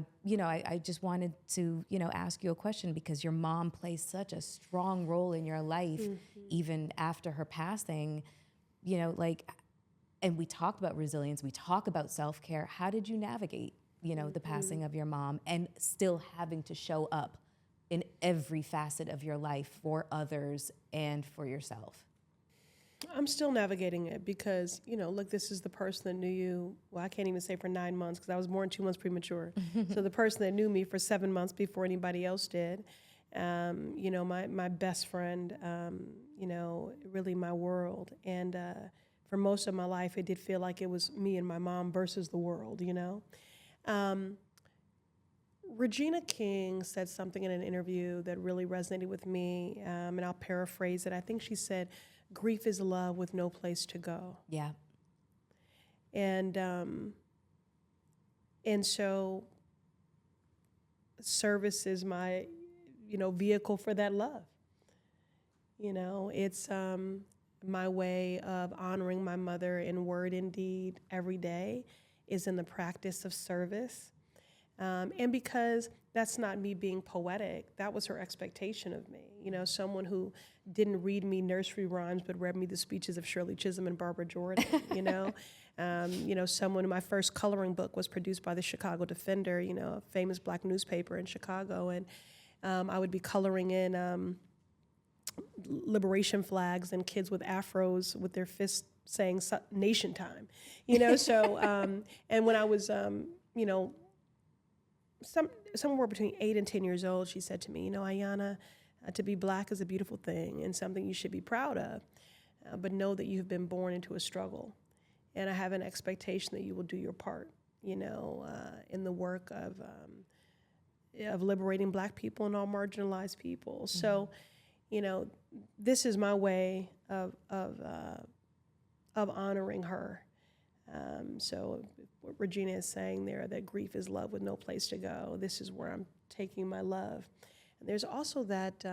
just wanted to, ask you a question, because your mom plays such a strong role in your life, even after her passing, and we talk about resilience, we talk about self-care. How did you navigate, the passing of your mom and still having to show up in every facet of your life for others and for yourself? I'm still navigating it because, look, this is the person that knew you. Well, I can't even say for 9 months because I was born 2 months premature. So the person that knew me for 7 months before anybody else did, my best friend, really my world. And for most of my life, it did feel like it was me and my mom versus the world, Regina King said something in an interview that really resonated with me, and I'll paraphrase it. I think she said, "Grief is love with no place to go." Yeah. And so service is my, vehicle for that love. It's my way of honoring my mother in word and deed every day is in the practice of service. And because that's not me being poetic, that was her expectation of me. Someone who didn't read me nursery rhymes, but read me the speeches of Shirley Chisholm and Barbara Jordan, someone, my first coloring book was produced by the Chicago Defender, a famous black newspaper in Chicago. And I would be coloring in liberation flags and kids with afros with their fists saying nation time, so, and when I was, somewhere between 8 and 10 years old, she said to me, Ayanna, to be black is a beautiful thing and something you should be proud of, but know that you've been born into a struggle. And I have an expectation that you will do your part, in the work of liberating black people and all marginalized people. Mm-hmm. So, this is my way of honoring her. So what Regina is saying there, that grief is love with no place to go. This is where I'm taking my love. And there's also that,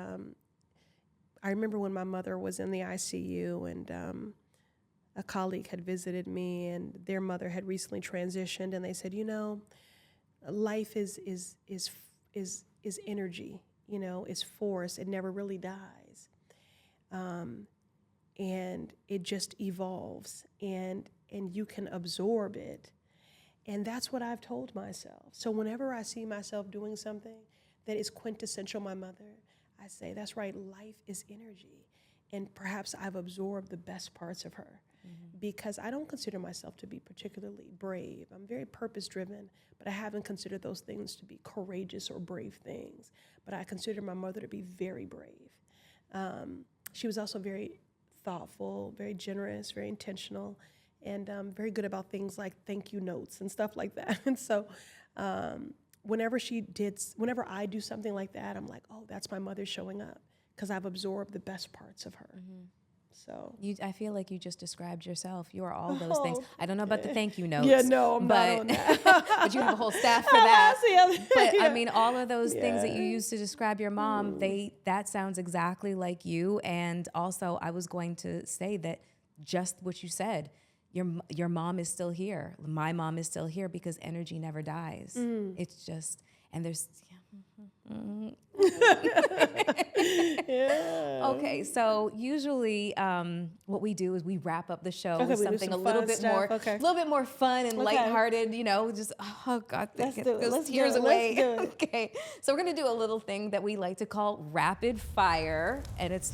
I remember when my mother was in the ICU and a colleague had visited me and their mother had recently transitioned, and they said, life is energy, is force. It never really dies. And it just evolves and you can absorb it. And that's what I've told myself. So whenever I see myself doing something that is quintessential my mother, I say, that's right, life is energy. And perhaps I've absorbed the best parts of her. Mm-hmm. Because I don't consider myself to be particularly brave. I'm very purpose-driven, but I haven't considered those things to be courageous or brave things. But I consider my mother to be very brave. She was also very thoughtful, very generous, very intentional, and very good about things like thank you notes and stuff like that. And so whenever I do something like that, I'm like, oh, that's my mother showing up because I've absorbed the best parts of her. Mm-hmm. So I feel like you just described yourself. You are all those things. I don't know about the thank you notes. Yeah, no, I'm not on that. But you have a whole staff for that. But yeah. I mean, all of those things that you used to describe your mom, that sounds exactly like you. And also, I was going to say that just what you said, your mom is still here. My mom is still here because energy never dies. It's just, and there's. Yeah. Okay, so usually what we do is we wrap up the show with something a little bit more fun and lighthearted, just those tears away. Okay, so we're gonna do a little thing that we like to call rapid fire, and it's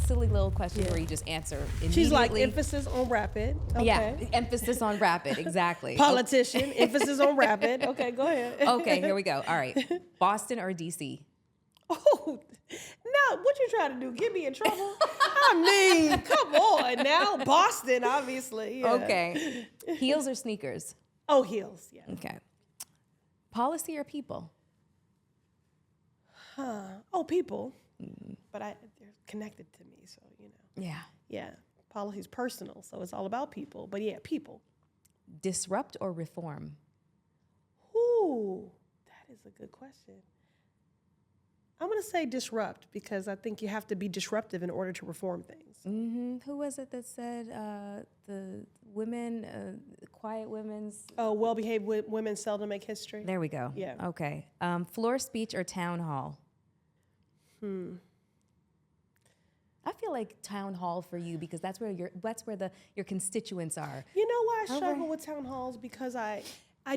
silly little questions where you just answer immediately. She's like, emphasis on rapid. Okay. Yeah, emphasis on rapid, exactly. Politician, emphasis on rapid. Okay, go ahead. Okay, here we go. All right, Boston or DC? Oh, now what you trying to do? Get me in trouble? I mean, come on now. Boston, obviously. Yeah. Okay. Heels or sneakers? Oh, heels, yeah. Okay. Policy or people? Oh, people. But they're connected to me, so, Yeah. Yeah. Policy's personal, so it's all about people. But yeah, people. Disrupt or reform? Ooh, that is a good question. I'm going to say disrupt because I think you have to be disruptive in order to reform things. Mm-hmm. Who was it that said the women, quiet women's... Oh, well-behaved women seldom make history. There we go. Yeah. Okay. Floor speech or town hall? I feel like town hall for you because that's where your constituents are. You know why I struggle with town halls? Because I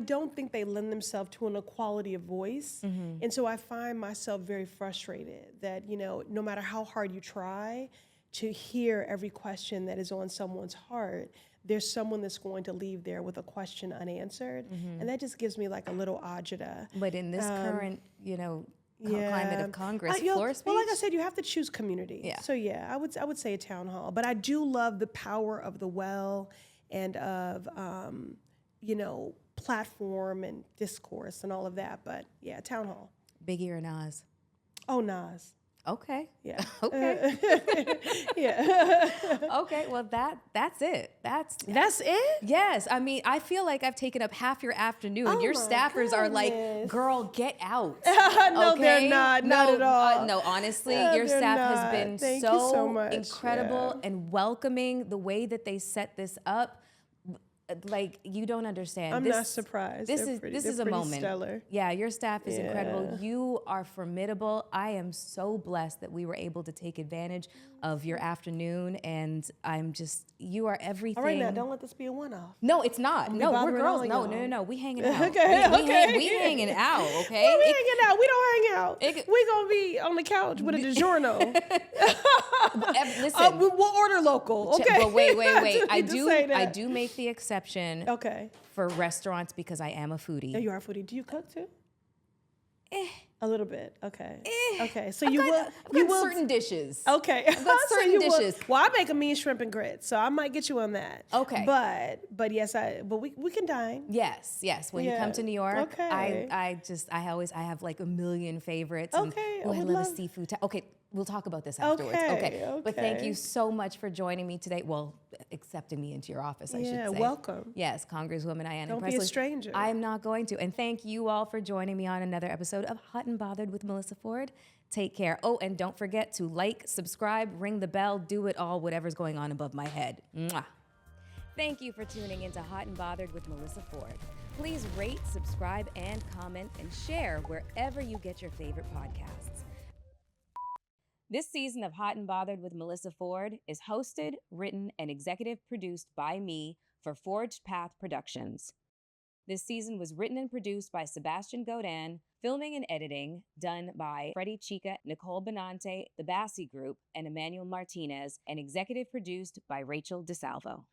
don't think they lend themselves to an equality of voice. Mm-hmm. And so I find myself very frustrated that, no matter how hard you try to hear every question that is on someone's heart, there's someone that's going to leave there with a question unanswered. And that just gives me like a little agita. But in this current, climate of Congress, floor speech? Well, like I said, you have to choose community. Yeah. So yeah, I would say a town hall. But I do love the power of the well and of, platform and discourse and all of that. But yeah, town hall. Biggie or Nas? Oh, Nas. Okay. Yeah. Okay. Yeah. Okay. Well, that's it. That's it? Yes. I mean, I feel like I've taken up half your afternoon. Oh Your my staffers are like, goodness. girl, get out. No, Okay? they're not. Not at all. No, honestly, No, your they're staff not. has been Thank you so much. incredible Yeah. and welcoming. The way that they set this up, like, you don't understand. I'm not surprised. This They're is pretty a moment. stellar. Yeah, your staff is incredible. Yeah. You are formidable. I am so blessed that we were able to take advantage of your afternoon, and you are everything. All right, now don't let this be a one-off. No, it's not. No, we're bothering girls. all No, y'all. no, no, no. We hanging out. Okay, We hanging out, okay? We hanging out. We don't hang out. It- We gonna be on the couch with a DiGiorno. Listen, We'll order local. Okay. but wait. I just need to say that. I do make the exception Okay. for restaurants because I am a foodie. Yeah, you are a foodie. Do you cook too? Eh. A little bit. Okay. Eh. Okay. So I've you got- will. I've You got will. certain dishes. Okay. I've got So certain you will- dishes. Well, I make a mean shrimp and grits, so I might get you on that. Okay. But yes, we can dine. Yes. When you come Yeah. to New York, Okay. I have like a million favorites. And, Okay, I I would love a love- seafood. Okay, we'll talk about this afterwards. Okay, But thank okay. you so much for joining me today. Well, accepting me into your office, I should Yeah, say. welcome. Yes, Congresswoman Ayanna Don't be Pressley. a stranger. I'm not going to. And thank you all for joining me on another episode of Hot and Bothered with Melyssa Ford. Take care. Oh, and don't forget to like, subscribe, ring the bell, do it all, whatever's going on above my head. Mwah. Thank you for tuning into Hot and Bothered with Melyssa Ford. Please rate, subscribe, and comment, and share wherever you get your favorite podcasts. This season of Hot and Bothered with Melyssa Ford is hosted, written, and executive produced by me for Forged Path Productions. This season was written and produced by Sebastian Godin, filming and editing done by Freddie Chica, Nicole Benante, the Bassi Group, and Emmanuel Martinez, and executive produced by Rachel DeSalvo.